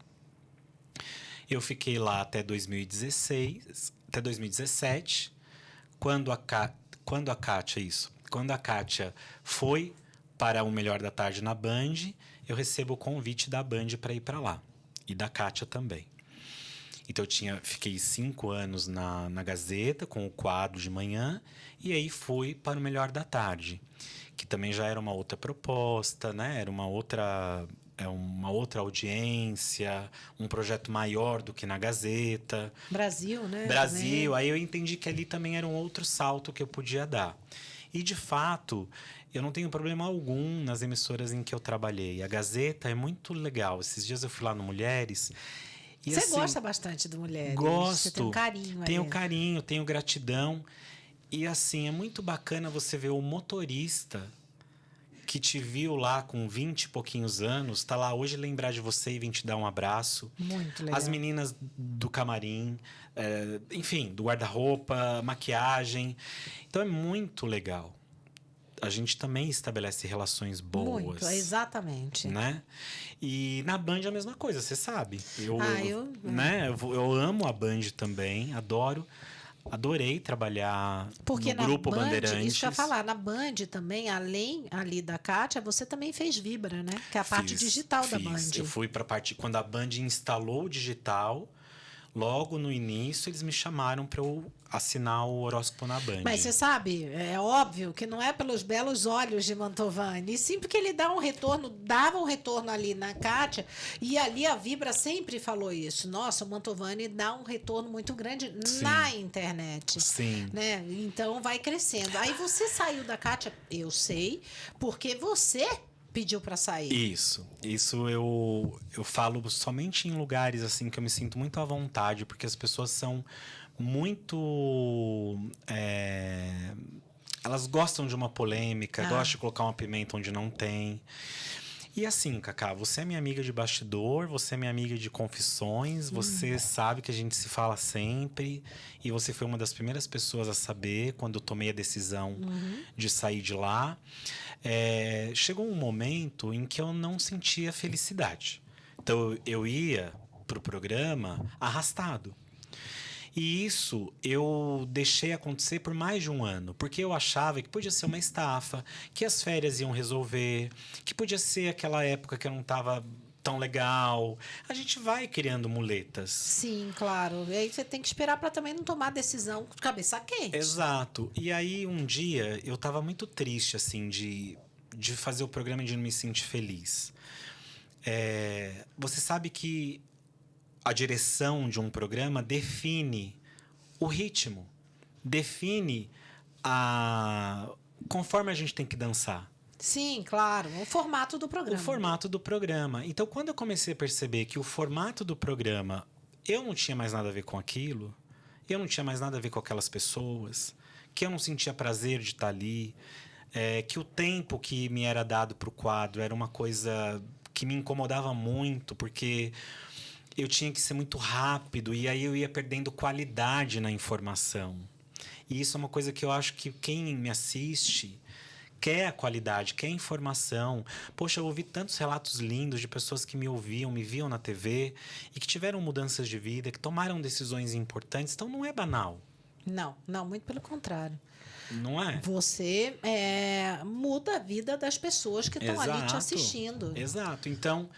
Eu fiquei lá até 2016, até 2017, quando a Kátia foi para o Melhor da Tarde na Band, eu recebo o convite da Band para ir para lá. E da Kátia também. Então fiquei 5 anos na Gazeta, com o quadro de manhã, e aí fui para o Melhor da Tarde, que também já era uma outra proposta, né? Era uma outra audiência, um projeto maior do que na Gazeta. Brasil, né? Brasil. Também. Aí eu entendi que ali também era um outro salto que eu podia dar. E, de fato, eu não tenho problema algum nas emissoras em que eu trabalhei. A Gazeta é muito legal. Esses dias eu fui lá no Mulheres. E, você assim, gosta bastante do Mulheres. Gosto. Você tem um carinho Tenho ali. carinho, tenho gratidão. E, assim, é muito bacana você ver o motorista que te viu lá com 20 e pouquinhos anos, tá lá hoje lembrar de você e vir te dar um abraço. Muito legal. As meninas do camarim, enfim, do guarda-roupa, maquiagem. Então é muito legal. A gente também estabelece relações boas. Muito, exatamente. Né? E na Band é a mesma coisa, você sabe. Eu amo a Band também, adorei trabalhar no Grupo Band, Bandeirantes. Isso que eu ia falar, na Band também, além ali da Kátia, você também fez Vibra, né? Que é a parte digital da Band. Eu fui para a parte... Quando a Band instalou o digital, logo no início, eles me chamaram para eu assinar o horóscopo na Band. Mas você sabe, é óbvio que não é pelos belos olhos de Mantovani, e sim porque ele dava um retorno ali na Kátia, e ali a Vibra sempre falou isso. Nossa, o Mantovani dá um retorno muito grande na internet. Sim. Né? Então vai crescendo. Aí você saiu da Kátia, eu sei, porque você pediu para sair. Isso eu falo somente em lugares assim que eu me sinto muito à vontade, porque as pessoas são muito... elas gostam de uma polêmica, gostam de colocar uma pimenta onde não tem. E assim, Cacá, você é minha amiga de bastidor, você é minha amiga de confissões, você sabe que a gente se fala sempre, e você foi uma das primeiras pessoas a saber quando eu tomei a decisão de sair de lá. Chegou um momento em que eu não sentia felicidade. Então eu ia pro programa arrastado. E isso eu deixei acontecer por mais de um ano, porque eu achava que podia ser uma estafa, que as férias iam resolver, que podia ser aquela época que eu não estava tão legal. A gente vai criando muletas. Sim, claro. E aí você tem que esperar para também não tomar decisão de cabeça quente. Exato. E aí um dia eu estava muito triste, assim, de fazer o programa e de não me sentir feliz. Você sabe que a direção de um programa define o ritmo, define conforme a gente tem que dançar. Sim, claro. O formato do programa. O formato do programa. Então, quando eu comecei a perceber que o formato do programa, eu não tinha mais nada a ver com aquilo, eu não tinha mais nada a ver com aquelas pessoas, que eu não sentia prazer de estar ali, que o tempo que me era dado para o quadro era uma coisa que me incomodava muito, porque eu tinha que ser muito rápido e aí eu ia perdendo qualidade na informação. E isso é uma coisa que eu acho que quem me assiste quer a qualidade, quer a informação. Poxa, eu ouvi tantos relatos lindos de pessoas que me ouviam, me viam na TV e que tiveram mudanças de vida, que tomaram decisões importantes. Então, não é banal. Não, muito pelo contrário. Não é? Você muda a vida das pessoas que estão ali te assistindo. Exato. Então,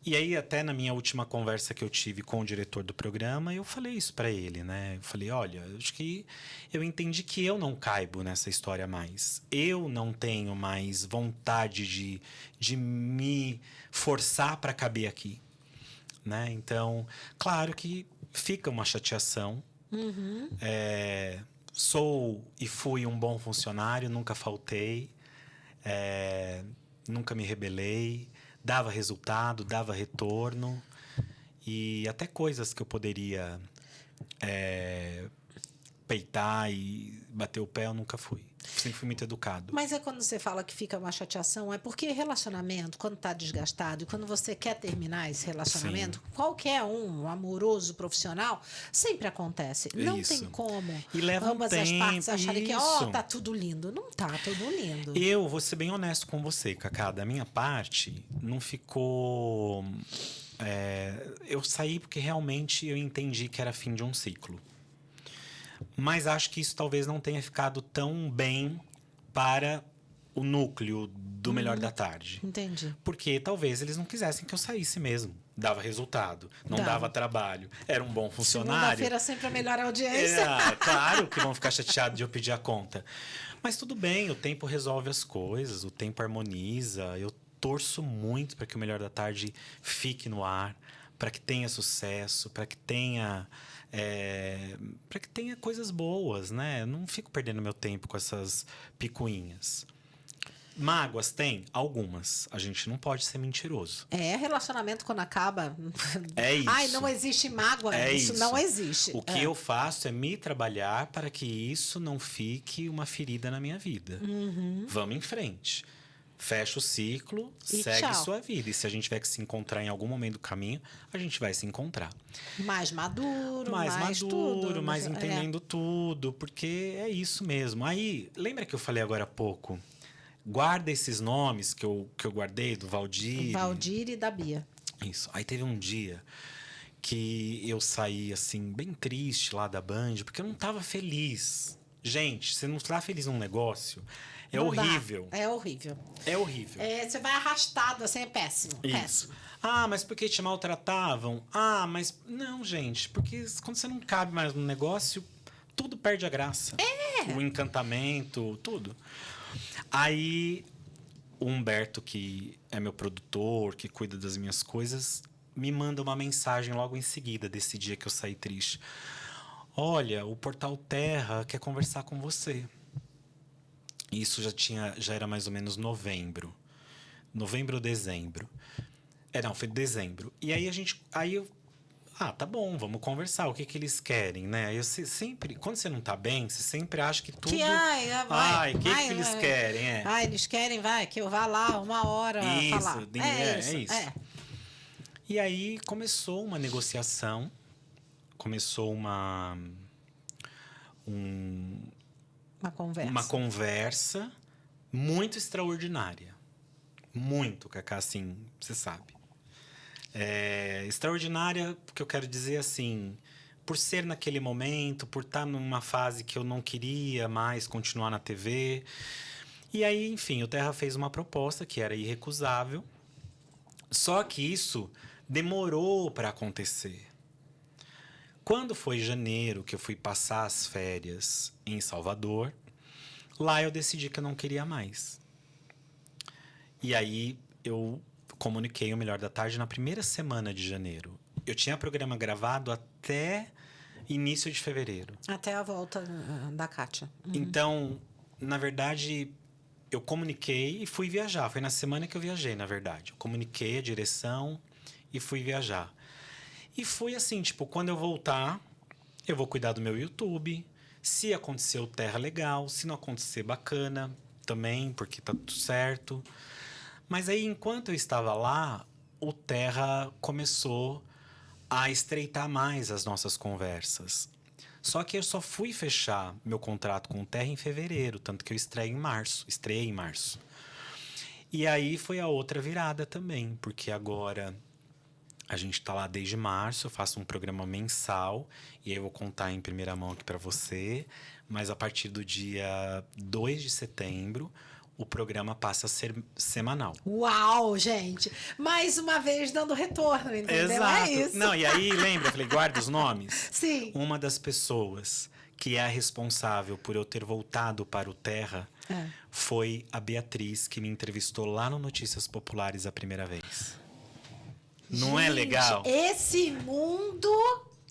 e aí até na minha última conversa que eu tive com o diretor do programa, eu falei isso para ele, né? Eu falei, olha, acho que eu entendi que eu não caibo nessa história mais. Eu não tenho mais vontade de me forçar para caber aqui, né? Então, claro que fica uma chateação. Uhum. Sou e fui um bom funcionário, nunca faltei, nunca me rebelei, dava resultado, dava retorno e até coisas que eu poderia peitar e bater o pé eu nunca fui. Sempre fui muito educado. Mas é quando você fala que fica uma chateação, é porque relacionamento, quando está desgastado e quando você quer terminar esse relacionamento, Sim. Qualquer um amoroso, profissional, sempre acontece. Não Isso. tem como E leva ambas um as tempo, partes acharem que, isso. tá tudo lindo. Não tá tudo lindo. Eu vou ser bem honesto com você, Cacá. Da minha parte, não ficou... eu saí porque realmente eu entendi que era fim de um ciclo. Mas acho que isso talvez não tenha ficado tão bem para o núcleo do Melhor da Tarde. Entendi. Porque talvez eles não quisessem que eu saísse mesmo. Dava resultado, não dava trabalho. Era um bom funcionário. Segunda-feira sempre a melhor audiência. Claro que vão ficar chateados de eu pedir a conta. Mas tudo bem, o tempo resolve as coisas, o tempo harmoniza. Eu torço muito para que o Melhor da Tarde fique no ar, para que tenha sucesso, para que tenha coisas boas, né? Eu não fico perdendo meu tempo com essas picuinhas. Mágoas tem? Algumas. A gente não pode ser mentiroso. Relacionamento quando acaba. É isso. Ai, não existe mágoa. Isso não existe. O que eu faço é me trabalhar para que isso não fique uma ferida na minha vida. Uhum. Vamos em frente. Fecha o ciclo, segue tchau. Sua vida. E se a gente tiver que se encontrar em algum momento do caminho, a gente vai se encontrar. Mais maduro, mais tudo. Mais entendendo tudo. Porque é isso mesmo. Aí, lembra que eu falei agora há pouco? Guarda esses nomes que eu guardei, do Valdir. Valdir e da Bia. Isso. Aí teve um dia que eu saí, assim, bem triste lá da Band, porque eu não tava feliz. Gente, você não tá feliz num negócio, Não horrível. É horrível. É horrível. Você vai arrastado, assim, é péssimo. Isso. Péssimo. Ah, mas porque te maltratavam? Ah, mas... Não, gente, porque quando você não cabe mais no negócio, tudo perde a graça. O encantamento, tudo. Aí, o Humberto, que é meu produtor, que cuida das minhas coisas, me manda uma mensagem logo em seguida desse dia que eu saí triste. Olha, o Portal Terra quer conversar com você. Isso já era mais ou menos novembro. Novembro ou dezembro. Não, foi dezembro. E aí eu... tá bom, vamos conversar. O que eles querem, né? Sempre, quando você não tá bem, você sempre acha que tudo... O que eles querem? Eles querem, que eu vá lá 1 hora falar. Isso. E aí começou uma negociação, começou uma conversa muito extraordinária. Muito, Cacá, assim, você sabe. Extraordinária, porque eu quero dizer assim, por ser naquele momento, por estar numa fase que eu não queria mais continuar na TV. E aí, enfim, o Terra fez uma proposta que era irrecusável. Só que isso demorou para acontecer. Quando foi janeiro, que eu fui passar as férias em Salvador, lá eu decidi que eu não queria mais. E aí eu comuniquei o Melhor da Tarde na primeira semana de janeiro. Eu tinha programa gravado até início de fevereiro. Até a volta da Kátia. Então, na verdade, eu comuniquei e fui viajar. Foi na semana que eu viajei, na verdade. Eu comuniquei a direção e fui viajar. E foi assim, tipo, quando eu voltar, eu vou cuidar do meu YouTube. Se acontecer o Terra, legal. Se não acontecer, bacana também, porque tá tudo certo. Mas aí, enquanto eu estava lá, o Terra começou a estreitar mais as nossas conversas. Só que eu só fui fechar meu contrato com o Terra em fevereiro, tanto que eu estreiei em março. E aí foi a outra virada também, porque agora a gente tá lá desde março, eu faço um programa mensal, e aí eu vou contar em primeira mão aqui para você, mas a partir do dia 2 de setembro, o programa passa a ser semanal. Uau, gente! Mais uma vez dando retorno, entendeu? Exato. É isso. Não, e aí, lembra, eu falei, guarda os nomes? Sim. Uma das pessoas que é a responsável por eu ter voltado para o Terra foi a Beatriz, que me entrevistou lá no Notícias Populares a primeira vez. Não é legal? Esse mundo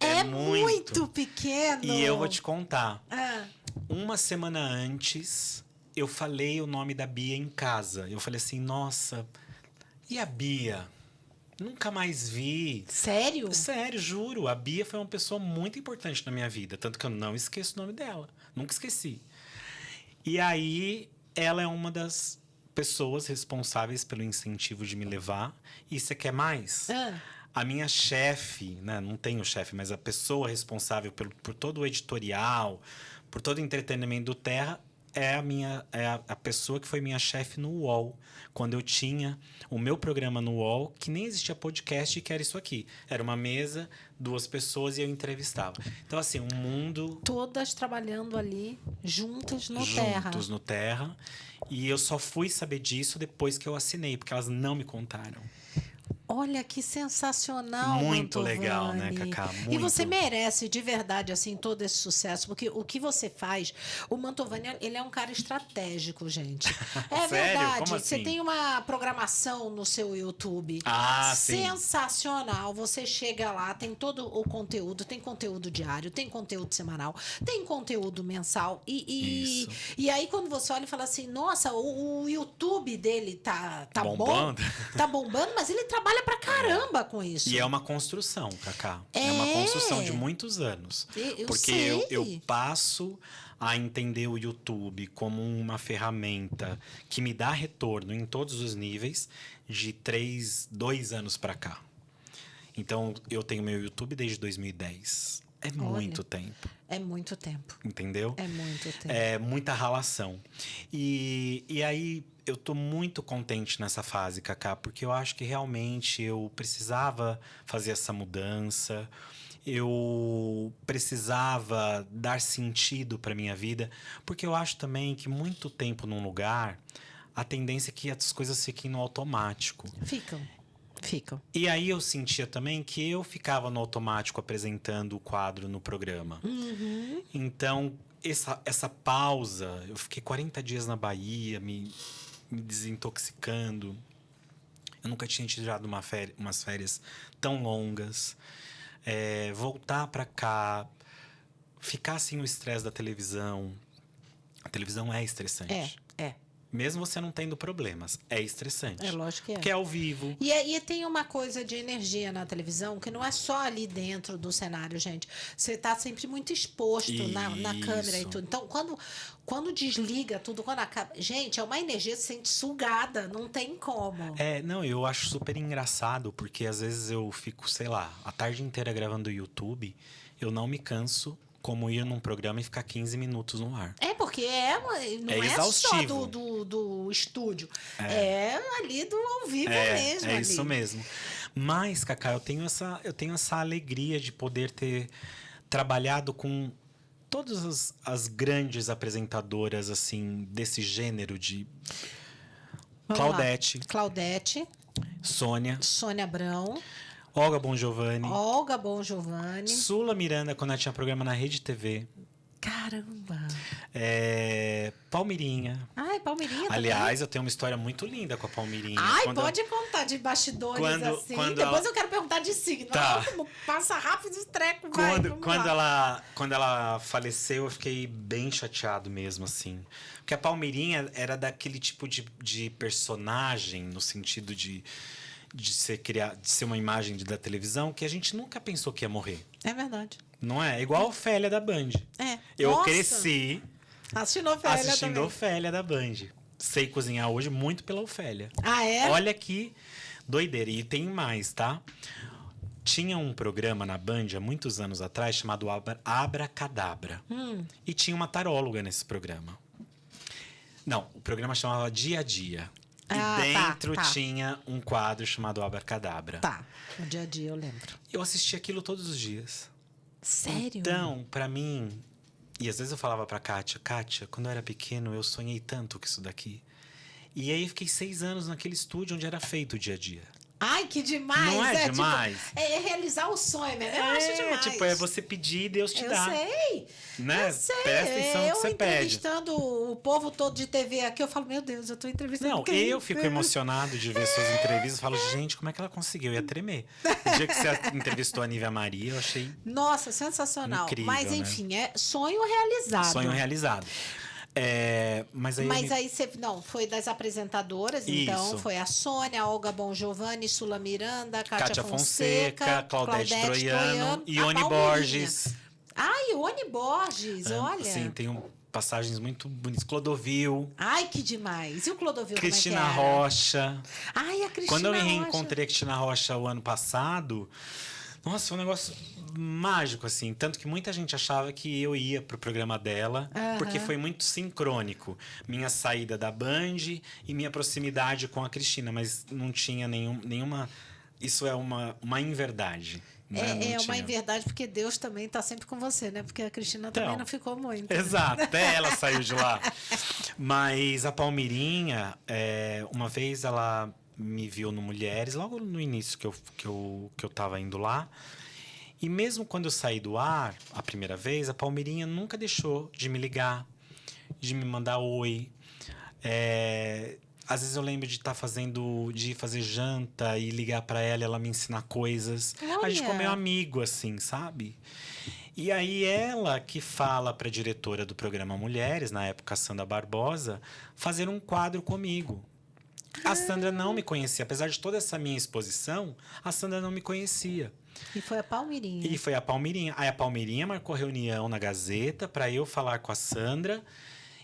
é muito pequeno. E eu vou te contar. Uma semana antes, eu falei o nome da Bia em casa. Eu falei assim, nossa, e a Bia? Nunca mais vi. Sério? Sério, juro. A Bia foi uma pessoa muito importante na minha vida. Tanto que eu não esqueço o nome dela. Nunca esqueci. E aí, ela é uma das pessoas responsáveis pelo incentivo de me levar. E você quer mais? A minha chefe, né? Não tenho chefe, mas a pessoa responsável por todo o editorial, por todo o entretenimento do Terra, é a pessoa que foi minha chefe no UOL. Quando eu tinha o meu programa no UOL, que nem existia podcast, que era isso aqui. Era uma mesa, 2 pessoas e eu entrevistava. Então, assim, um mundo... Todas trabalhando ali, juntas no Terra. Juntos no Terra. E eu só fui saber disso depois que eu assinei, porque elas não me contaram. Olha que sensacional, Muito Mantovani. legal, né, Cacá? Muito. E você merece, de verdade, assim, todo esse sucesso. Porque o que você faz... O Mantovani, ele é um cara estratégico, gente. É Sério? verdade. Como Você assim? tem uma programação no seu YouTube. Sim. Sensacional. Você chega lá, tem todo o conteúdo. Tem conteúdo diário, tem conteúdo semanal, tem conteúdo mensal. Isso. E aí, quando você olha e fala assim, nossa, o YouTube dele tá Bombando. bom. Tá bombando, mas ele trabalha pra caramba com isso. E é uma construção, Cacá. É uma construção de muitos anos. Porque eu passo a entender o YouTube como uma ferramenta que me dá retorno em todos os níveis de 2 anos pra cá. Então, eu tenho meu YouTube desde 2010. É muito tempo. É muito tempo. Entendeu? É muito tempo. É muita ralação. E aí, eu tô muito contente nessa fase, Cacá, porque eu acho que realmente eu precisava fazer essa mudança. Eu precisava dar sentido para minha vida, porque eu acho também que muito tempo num lugar, a tendência é que as coisas fiquem no automático. Ficam. E aí eu sentia também que eu ficava no automático apresentando o quadro no programa. Então, essa pausa, eu fiquei 40 dias na Bahia, me desintoxicando. Eu nunca tinha tirado umas férias tão longas. Voltar pra cá, ficar sem o estresse da televisão. A televisão é estressante. É. Mesmo você não tendo problemas, é estressante. É lógico que é. Porque é ao vivo. E tem uma coisa de energia na televisão que não é só ali dentro do cenário, gente. Você está sempre muito exposto na câmera e tudo. Então, quando desliga tudo, quando acaba... Gente, é uma energia que se sente sugada, não tem como. Não, eu acho super engraçado, porque às vezes eu fico, sei lá, a tarde inteira gravando YouTube, eu não me canso como ir num programa e ficar 15 minutos no ar. Porque não é exaustivo. só do estúdio. É ali do ao vivo mesmo. É isso mesmo. Mas, Cacá, eu tenho essa alegria de poder ter trabalhado com todas as grandes apresentadoras, assim, desse gênero de... Claudete. Sônia Abrão. Olga Bongiovanni. Sula Miranda, quando ela tinha programa na Rede TV. Caramba! Palmirinha. Ai, Palmirinha Aliás, eu tenho uma história muito linda com a Palmirinha. Ai, pode contar de bastidores assim. Depois eu quero perguntar de signo. Tá. Passa rápido os trecos, quando ela faleceu, eu fiquei bem chateado mesmo, assim. Porque a Palmirinha era daquele tipo de personagem, no sentido de ser uma imagem da televisão, que a gente nunca pensou que ia morrer. É verdade. Não é? Igual a Ofélia da Band. Eu cresci assistindo Ofélia da Band. Sei cozinhar hoje muito pela Ofélia. Ah, é? Olha que doideira. E tem mais, tá? Tinha um programa na Band há muitos anos atrás chamado Abracadabra. E tinha uma taróloga nesse programa. Não, o programa chamava Dia a Dia. E dentro tinha um quadro chamado Abracadabra. Tá, no Dia a Dia eu lembro. Eu assistia aquilo todos os dias. Sério? Então, pra mim... E às vezes eu falava pra Kátia, quando eu era pequeno, eu sonhei tanto com isso daqui. E aí eu fiquei 6 anos naquele estúdio onde era feito o Dia a Dia. Ai, que demais! Não é demais? Tipo, é realizar o sonho, né? Eu acho demais. Tipo, é você pedir e Deus te dá. Eu sei. Né? Eu sei. Presta atenção no que você pede. Entrevistando o povo todo de TV aqui, eu falo, meu Deus, eu tô entrevistando Não, quem? eu fico emocionado de ver suas entrevistas. Eu falo, gente, como é que ela conseguiu? Eu ia tremer. O dia que você entrevistou a Nívia Maria, eu achei... Nossa, sensacional. Incrível, mas, né? enfim, é sonho realizado. Sonho realizado. Mas aí você... Não, foi das apresentadoras, Isso. Então. Foi a Sônia, a Olga Bon Giovanni, Sula Miranda, Kátia Fonseca, Claudete Troiano, Ione Borges. Ai, Ione Borges, olha. Sim, tem passagens muito bonitas. Clodovil. Ai, que demais. E o Clodovil, Cristina como é que era? Rocha. Ai, a Cristina Quando eu me Rocha. reencontrei a Cristina Rocha o ano passado... Nossa, foi um negócio mágico, assim. Tanto que muita gente achava que eu ia pro programa dela, porque foi muito sincrônico. Minha saída da Band e minha proximidade com a Cristina, mas não tinha nenhuma... Isso é uma inverdade. Né? É uma inverdade, porque Deus também tá sempre com você, né? Porque a Cristina também não ficou muito. Exato, até ela saiu de lá. Mas a Palmirinha, uma vez ela... me viu no Mulheres, logo no início que eu tava indo lá. E mesmo quando eu saí do ar, a primeira vez, a Palmirinha nunca deixou de me ligar, de me mandar oi. Às vezes eu lembro de de fazer janta e ligar para ela e ela me ensinar coisas. Olha. A gente ficou meio amigo, assim, sabe? E aí ela que fala para a diretora do programa Mulheres, na época a Sandra Barbosa, fazer um quadro comigo. A Sandra não me conhecia. Apesar de toda essa minha exposição, a Sandra não me conhecia. E foi a Palmirinha. E foi a Palmirinha. Aí a Palmirinha marcou reunião na Gazeta para eu falar com a Sandra.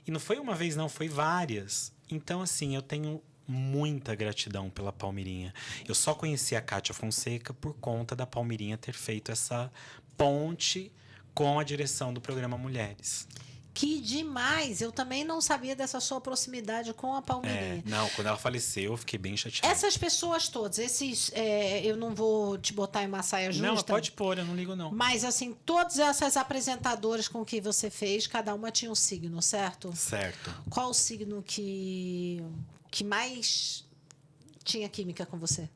E não foi uma vez, não, foi várias. Então, assim, eu tenho muita gratidão pela Palmirinha. Eu só conheci a Kátia Fonseca por conta da Palmirinha ter feito essa ponte com a direção do programa Mulheres. Que demais! Eu também não sabia dessa sua proximidade com a Palmirinha. Não, quando ela faleceu, eu fiquei bem chateado. Essas pessoas todas, eu não vou te botar em uma saia justa. Não, pode pôr, eu não ligo não. Mas, assim, todas essas apresentadoras com que você fez, cada uma tinha um signo, certo? Certo. Qual o signo que mais tinha química com você?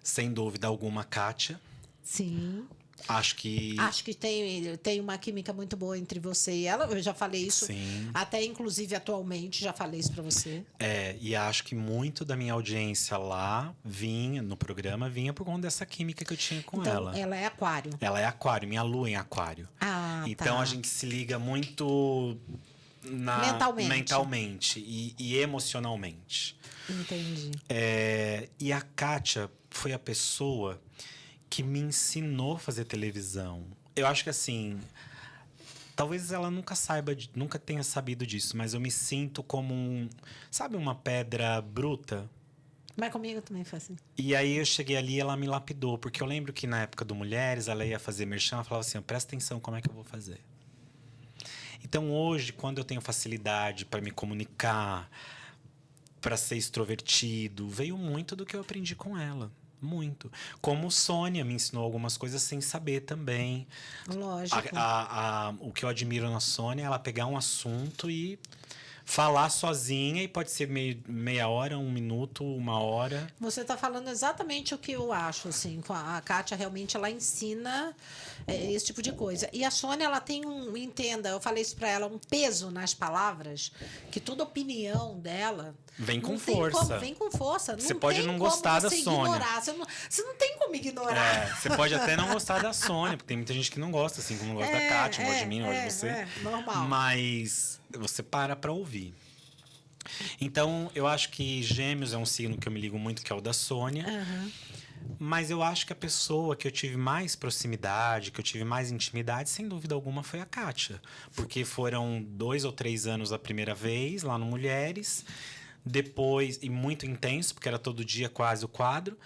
Sem dúvida alguma, Kátia. Sim. Acho que tem uma química muito boa entre você e ela. Eu já falei isso. Sim. Até, inclusive, atualmente, já falei isso pra você. E acho que muito da minha audiência lá no programa, vinha por conta dessa química que eu tinha com então, ela. Ela é aquário. Ela é aquário, minha lua em aquário. Então, tá. a gente se liga muito mentalmente e emocionalmente. Entendi. E a Kátia foi a pessoa que me ensinou a fazer televisão. Eu acho que assim, talvez ela nunca tenha sabido disso, mas eu me sinto como sabe, uma pedra bruta? Mas comigo também foi assim. E aí eu cheguei ali e ela me lapidou, porque eu lembro que na época do Mulheres, ela ia fazer merchan, ela falava assim, presta atenção como é que eu vou fazer. Então hoje, quando eu tenho facilidade para me comunicar, para ser extrovertido, veio muito do que eu aprendi com ela. Muito. Como Sônia me ensinou algumas coisas sem saber também. Lógico. O que eu admiro na Sônia é ela pegar um assunto e falar sozinha e pode ser meia hora, 1 minuto, 1 hora. Você está falando exatamente o que eu acho, assim. A Kátia realmente ela ensina esse tipo de coisa. E a Sônia, ela tem entenda, eu falei isso para ela, um peso nas palavras, que toda opinião dela vem com força. Vem com força. Você pode não gostar da Sônia. Você não tem como ignorar. Você pode até não gostar da Sônia, porque tem muita gente que não gosta, assim, como não gosta da Kátia, não gosta de mim, não gosta de você. Normal. Mas você para ouvir. Então, eu acho que Gêmeos é um signo que eu me ligo muito, que é o da Sônia. Uhum. Mas eu acho que a pessoa que eu tive mais proximidade, que eu tive mais intimidade, sem dúvida alguma, foi a Kátia. Porque foram 2 ou 3 anos a primeira vez, lá no Mulheres. Depois, e muito intenso, porque era todo dia quase o quadro.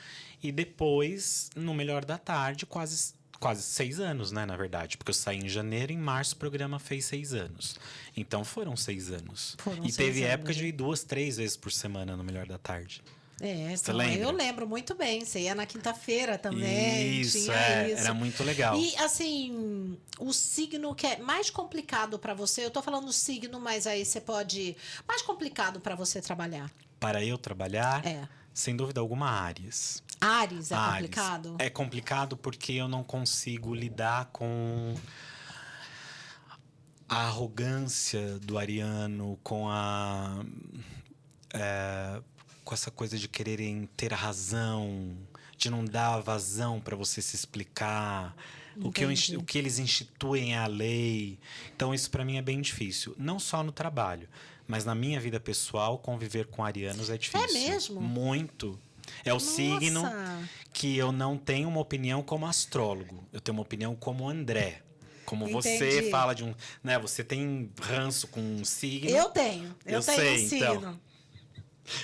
E depois, no Melhor da Tarde, quase 6 anos, né, na verdade. Porque eu saí em janeiro, em março o programa fez 6 anos. Então foram 6 anos. E teve época de ir 2, 3 vezes por semana no Melhor da Tarde. Você lembra? Eu lembro muito bem. Você ia na quinta-feira também. Isso, isso. Era muito legal. E, assim, o signo que é mais complicado para você, eu tô falando signo, mas aí você pode... Mais complicado para você trabalhar? Para eu trabalhar, sem dúvida alguma, Áries. Áries é complicado? É complicado porque eu não consigo lidar com a arrogância do ariano, com essa coisa de quererem ter a razão, de não dar vazão para você se explicar. O que eles instituem é a lei. Então, isso para mim é bem difícil. Não só no trabalho, mas na minha vida pessoal, conviver com arianos é difícil. É mesmo? Muito. É o signo que eu não tenho uma opinião como astrólogo. Eu tenho uma opinião como André. Como você fala de um... Né, você tem ranço com um signo. Eu tenho. Eu tenho sei, um signo. Então.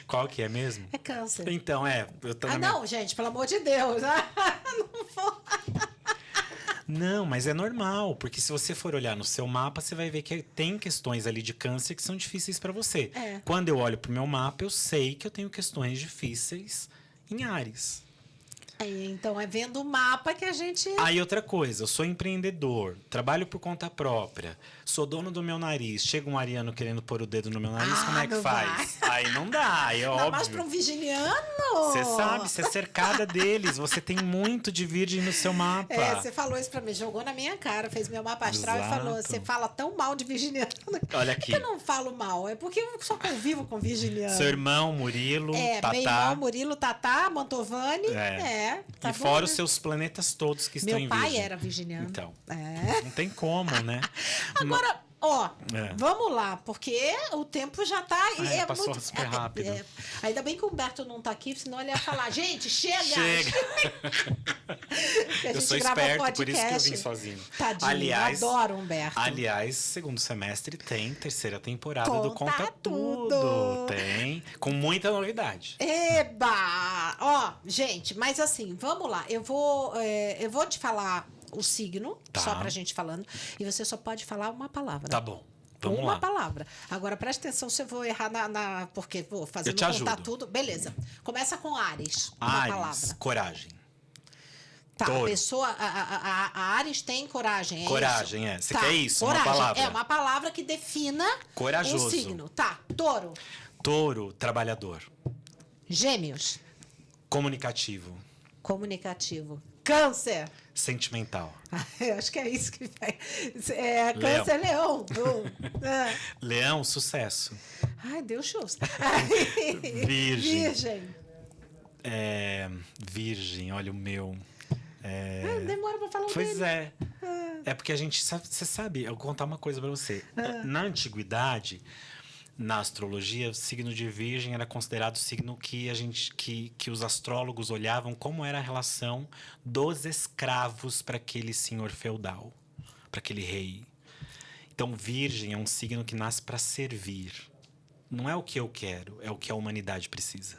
Qual que é mesmo? É Câncer. Então, eu tô não, gente, pelo amor de Deus. Não vou... Não, mas é normal, porque se você for olhar no seu mapa, você vai ver que tem questões ali de Câncer que são difíceis para você. Quando eu olho pro meu mapa, eu sei que eu tenho questões difíceis em Áries. Então, é vendo o mapa que a gente... Aí, outra coisa, eu sou empreendedor, trabalho por conta própria, sou dono do meu nariz. Chega um ariano querendo pôr o dedo no meu nariz, como é que faz? Aí não dá, é óbvio. Mas para um virginiano... Você sabe, você é cercada deles, você tem muito de virgem no seu mapa. Você falou isso pra mim, jogou na minha cara, fez meu mapa astral e falou, você fala tão mal de virginiano. Olha aqui. Por que eu não falo mal? É porque eu só convivo com virginiano. Seu irmão, Murilo, Tatá. Meu irmão, Murilo, Tatá, Mantovani. Tá e bom, fora os seus planetas todos que estão em virgem. Meu pai era virginiano. Então, não tem como, né? Agora... vamos lá, porque o tempo já tá... passou muito, super rápido. Ainda bem que o Humberto não tá aqui, senão ele ia falar, gente, chega! Eu sou esperto, por isso que eu vim sozinho. Tadinho, aliás, eu adoro o Humberto. Aliás, segundo semestre tem 3ª temporada do Conta Tudo. Tem, com muita novidade. Eba! Gente, mas assim, vamos lá. Eu vou te falar... o signo, só pra gente falando, e você só pode falar uma palavra. Tá bom. Vamos lá. Uma palavra. Agora, presta atenção se eu vou errar porque vou fazer contar tudo. Beleza. Começa com Áries. Uma palavra. Coragem. Tá, Touro. A pessoa... A Áries tem coragem, coragem, isso? Você quer isso? Coragem. Uma palavra. É uma palavra que defina corajoso. Um signo. Tá, Touro. Touro, trabalhador. Gêmeos. Comunicativo. Câncer. Sentimental. Eu acho que é isso que vai. Câncer, Leão. Leão, sucesso. Ai, deu chus. Virgem. Virgem, olha o meu. Demora pra falar o Pois dele. É porque a gente sabe, você sabe, eu vou contar uma coisa pra você. Na antiguidade, na astrologia, o signo de Virgem era considerado o signo que os astrólogos olhavam como era a relação dos escravos para aquele senhor feudal, para aquele rei. Então, Virgem é um signo que nasce para servir. Não é o que eu quero, é o que a humanidade precisa.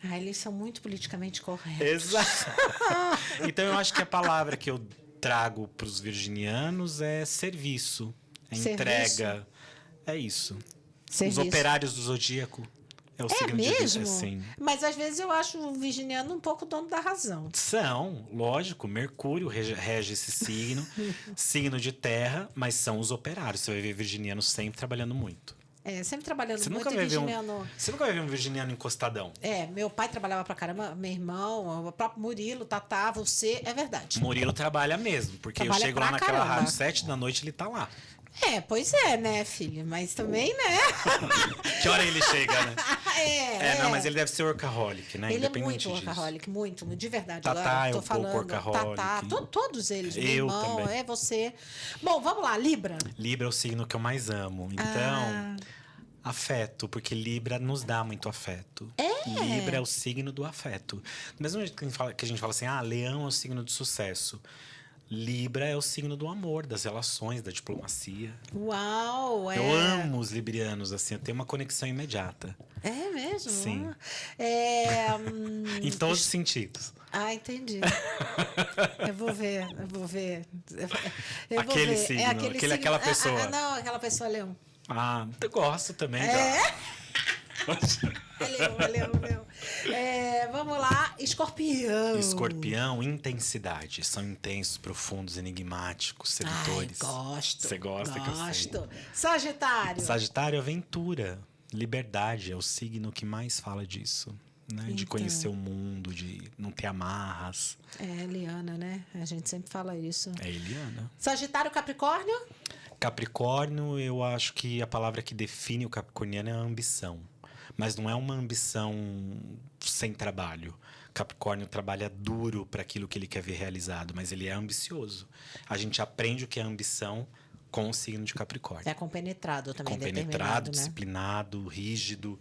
Eles são muito politicamente corretos. Exato. Então, eu acho que a palavra que eu trago para os virginianos é serviço, entrega. É isso. Serviço. Os operários do zodíaco é o signo mesmo? de Virgem. Sim. Mas às vezes eu acho o virginiano um pouco dono da razão. São, lógico. Mercúrio rege esse signo. Signo de terra, mas são os operários. Você vai ver virginiano sempre trabalhando muito. Sempre trabalhando Você muito nunca e vai ver virginiano. Você nunca vai ver um virginiano encostadão. Meu pai trabalhava pra caramba, meu irmão, o próprio Murilo, Tatá, você, é verdade. Murilo trabalha mesmo, porque Trabalha eu chego pra lá naquela caramba. rádio 7 da noite, ele tá lá. Pois é, né, filho? Mas também, né? Que hora ele chega, né? Não, mas é. ele deve ser workaholic, né? Ele é Independente muito disso. workaholic, muito, de verdade. Tatá Agora, é tô um pouco falando. workaholic. Tatá, todos eles, meu Eu irmão, também. é você. Bom, vamos lá, Libra. Libra é o signo que eu mais amo. Então, afeto, porque Libra nos dá muito afeto. Libra é o signo do afeto. Do mesmo jeito que a gente fala assim, Leão é o signo do sucesso. Libra é o signo do amor, das relações, da diplomacia. Uau, Eu amo os librianos, assim, eu tenho uma conexão imediata. É mesmo? Sim. Em todos os sentidos. Entendi. Eu vou ver. Aquele signo, aquela pessoa. Não, aquela pessoa leão. Eu gosto também. Leão. Vamos lá, Escorpião. Escorpião, intensidade. São intensos, profundos, enigmáticos, sedutores. Gosto. Você gosta que eu sei. Sagitário. Sagitário, aventura. Liberdade é o signo que mais fala disso. Né? De conhecer o mundo, de não ter amarras. Eliana, né? A gente sempre fala isso. É Eliana. Sagitário, Capricórnio? Capricórnio, eu acho que a palavra que define o capricorniano é a ambição. Mas não é uma ambição sem trabalho. Capricórnio trabalha duro para aquilo que ele quer ver realizado, mas ele é ambicioso. A gente aprende o que é ambição com o signo de Capricórnio. É compenetrado também, compenetrado, né? disciplinado, rígido,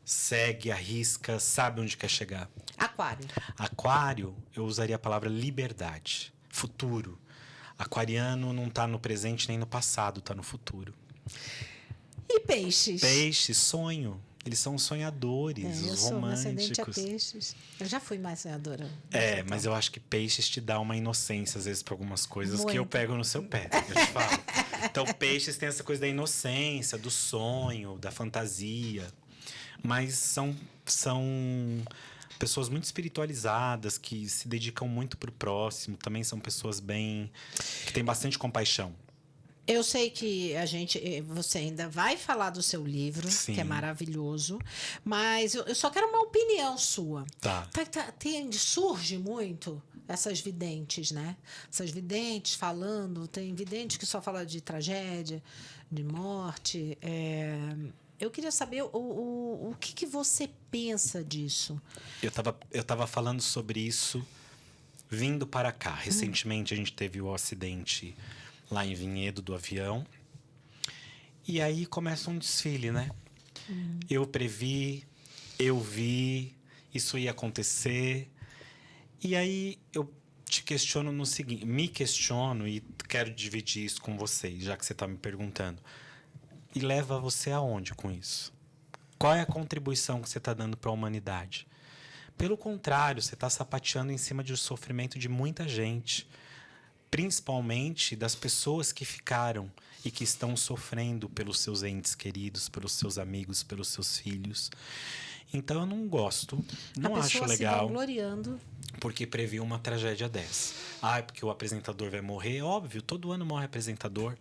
segue, arrisca, sabe onde quer chegar. Aquário. Aquário, eu usaria a palavra liberdade, futuro. Aquariano não está no presente nem no passado, está no futuro. E peixes? Peixes, sonho. Eles são sonhadores, eu os sou românticos. ascendente a peixes. Eu já fui mais sonhadora. Mas eu acho que peixes te dá uma inocência, às vezes, para algumas coisas Muito. que eu pego no seu pé, eu te falo. Então, peixes tem essa coisa da inocência, do sonho, da fantasia. Mas são pessoas muito espiritualizadas, que se dedicam muito pro próximo. Também são pessoas que têm bastante compaixão. Eu sei que você ainda vai falar do seu livro, Sim. que é maravilhoso, mas eu só quero uma opinião sua. Tá. Surge muito essas videntes, né? Essas videntes falando, tem vidente que só fala de tragédia, de morte. Eu queria saber o que você pensa disso. Eu tava falando sobre isso vindo para cá. Recentemente a gente teve o acidente lá em Vinhedo do avião. E aí começa um desfile, né? Eu previ, eu vi, isso ia acontecer. E aí eu te questiono no seguinte, me questiono e quero dividir isso com vocês, já que você está me perguntando. E leva você aonde com isso? Qual é a contribuição que você está dando para a humanidade? Pelo contrário, você está sapateando em cima do sofrimento de muita gente. Principalmente das pessoas que ficaram e que estão sofrendo pelos seus entes queridos, pelos seus amigos, pelos seus filhos. Então eu não gosto, não acho legal. Se vangloriando. Porque previu uma tragédia dessa. Porque o apresentador vai morrer. Óbvio, todo ano morre apresentador.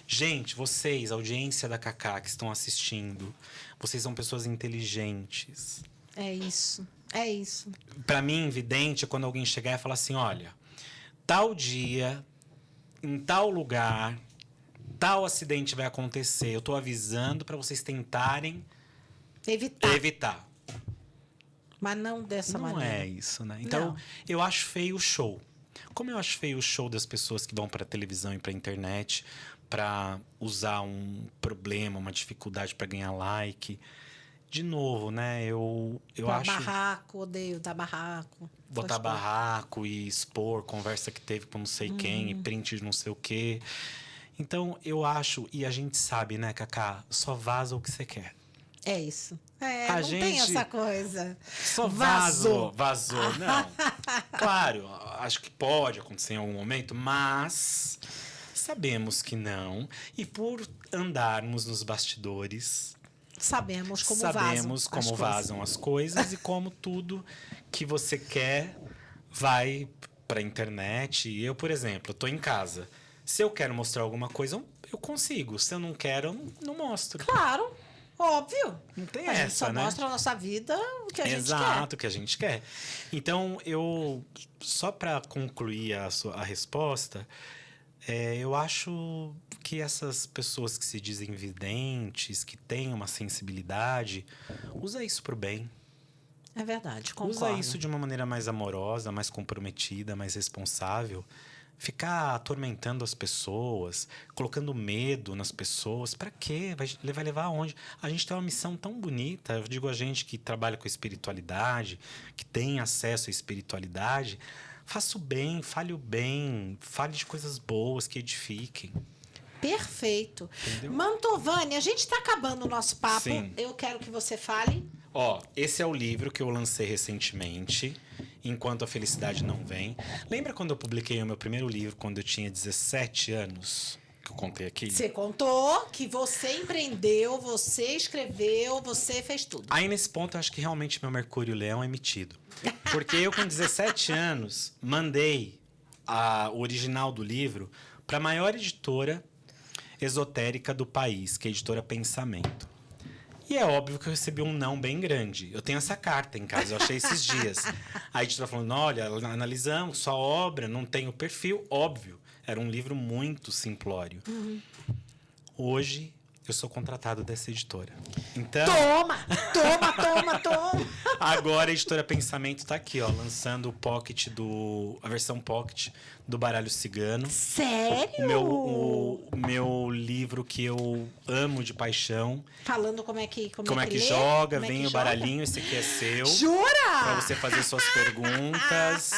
Gente, vocês, audiência da Cacá que estão assistindo, vocês são pessoas inteligentes. É isso. Para mim, vidente é quando alguém chegar e falar assim, olha, tal dia, em tal lugar, tal acidente vai acontecer. Eu tô avisando para vocês tentarem evitar. Mas não dessa maneira. Não é isso, né? Então, eu acho feio o show. Como eu acho feio o show das pessoas que vão para televisão e para internet para usar um problema, uma dificuldade para ganhar like. De novo, né? Eu acho... Barraco, odeio dar barraco. Botar barraco e expor conversa que teve com não sei quem e print de não sei o quê. Então, eu acho, e a gente sabe, né, Cacá? Só vaza o que você quer. É isso. A não gente tem essa coisa. Só vazou. Não. Claro, acho que pode acontecer em algum momento, mas sabemos que não. E por andarmos nos bastidores... Sabemos como vazam as coisas e como tudo que você quer vai para a internet. Eu, por exemplo, estou em casa. Se eu quero mostrar alguma coisa, eu consigo. Se eu não quero, eu não mostro. Claro. Óbvio. Não tem a gente essa, só né? mostra a nossa vida o que a gente quer. Exato, o que a gente quer. Então, só para concluir a resposta, eu acho que essas pessoas que se dizem videntes, que têm uma sensibilidade, usa isso pro bem. É verdade, concordo. Usa isso de uma maneira mais amorosa, mais comprometida, mais responsável. Ficar atormentando as pessoas, colocando medo nas pessoas, para quê? Vai levar aonde? A gente tem uma missão tão bonita. Eu digo a gente que trabalha com espiritualidade, que tem acesso à espiritualidade, faça o bem, fale de coisas boas que edifiquem. Perfeito. Entendeu? Mantovani, a gente está acabando o nosso papo. Sim. Eu quero que você fale. Esse é o livro que eu lancei recentemente, Enquanto a Felicidade Não Vem. Lembra quando eu publiquei o meu primeiro livro, quando eu tinha 17 anos? Que eu contei aqui? Você contou que você empreendeu, você escreveu, você fez tudo. Aí, nesse ponto, eu acho que realmente meu Mercúrio Leão é emitido. Porque eu, com 17 anos, mandei o original do livro para a maior editora esotérica do país, que é a Editora Pensamento. E é óbvio que eu recebi um não bem grande. Eu tenho essa carta em casa, eu achei esses dias. A editora falando, olha, analisamos sua obra, não tem o perfil. Óbvio, era um livro muito simplório. Uhum. Hoje, eu sou contratado dessa editora. Então, Toma! agora a Editora Pensamento está aqui, lançando a versão Pocket do Baralho Cigano. Sério? O meu livro que eu amo de paixão. Falando como é que lê? Joga, como vem o joga? baralhinho, esse aqui é seu. Jura? Para você fazer suas perguntas,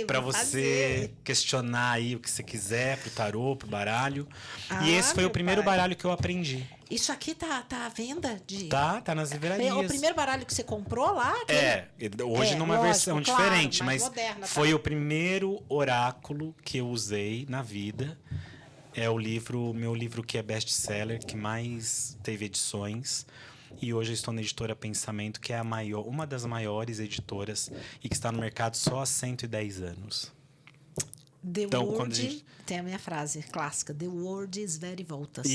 para você fazer. questionar aí o que você quiser pro tarô, pro baralho. E esse foi o meu primeiro pai. baralho que eu aprendi. Isso aqui tá à venda de... Tá nas livrarias. O primeiro baralho que você comprou lá? Hoje numa lógico, versão claro, diferente, mais mas moderna, tá? foi o primeiro oráculo que eu usei na vida. É meu livro que é best-seller, que mais teve edições. E hoje eu estou na Editora Pensamento, que é uma das maiores editoras e que está no mercado só há 110 anos. Tem a minha frase clássica, The world is very voltas.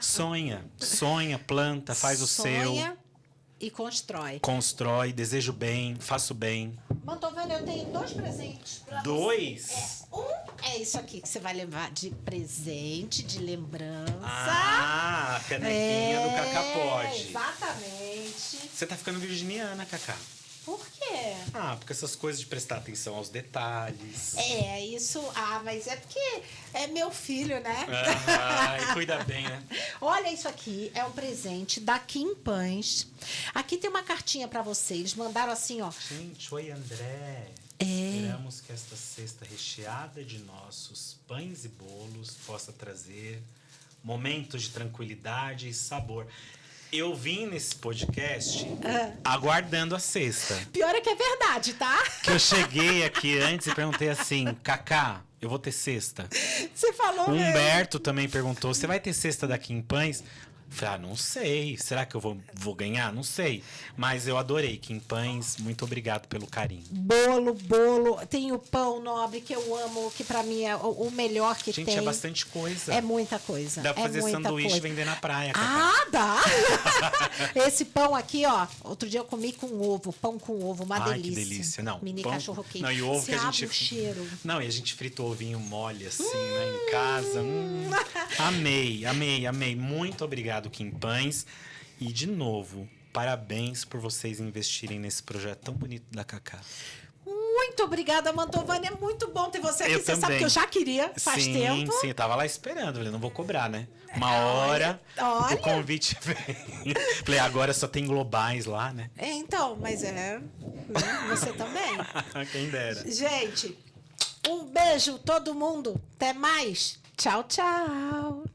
Sonha, planta, faz o seu. Sonha e constrói. Constrói, desejo bem, faço bem. Mantovani, eu tenho 2 presentes pra você. 2? É isso aqui que você vai levar de presente, de lembrança. A canequinha do Cacá Pode. Exatamente. Você tá ficando virginiana, Cacá. Por quê? Porque essas coisas de prestar atenção aos detalhes. Isso. Mas é porque é meu filho, né? E cuida bem, né? Olha isso aqui, é um presente da Kim Pães. Aqui tem uma cartinha pra você. Eles mandaram assim, ó. Gente, oi André. Esperamos que esta cesta recheada de nossos pães e bolos possa trazer momentos de tranquilidade e sabor. Eu vim nesse podcast aguardando a cesta. Pior é que é verdade, tá? Que eu cheguei aqui antes e perguntei assim, Cacá, eu vou ter cesta? Você falou O mesmo. Humberto também perguntou, você vai ter cesta daqui em Pães? Falei, não sei. Será que eu vou ganhar? Não sei. Mas eu adorei, Kim Pães. Muito obrigado pelo carinho. Bolo. Tem o pão nobre que eu amo, que pra mim é o melhor que tem. Gente, é bastante coisa. É muita coisa. Dá pra fazer sanduíche e vender na praia, Cacá. Dá! Esse pão aqui, ó. Outro dia eu comi com ovo. Pão com ovo, uma delícia. Que delícia. Não, Mini cachorro quente. Não, e o ovo Você que a abre gente... o cheiro. Não, e a gente frita o ovinho mole, assim, né? Em casa. Amei. Muito obrigado, Kim Pães. E, de novo, parabéns por vocês investirem nesse projeto tão bonito da Cacá. Muito obrigada, Mantovani. É muito bom ter você aqui. Você sabe que eu já queria faz tempo. Sim, eu tava lá esperando. Falei, não vou cobrar, né? Uma hora olha. O convite vem. Falei, agora só tem globais lá, né? Então, mas você também. Quem dera. Gente, um beijo todo mundo. Até mais. Tchau, tchau.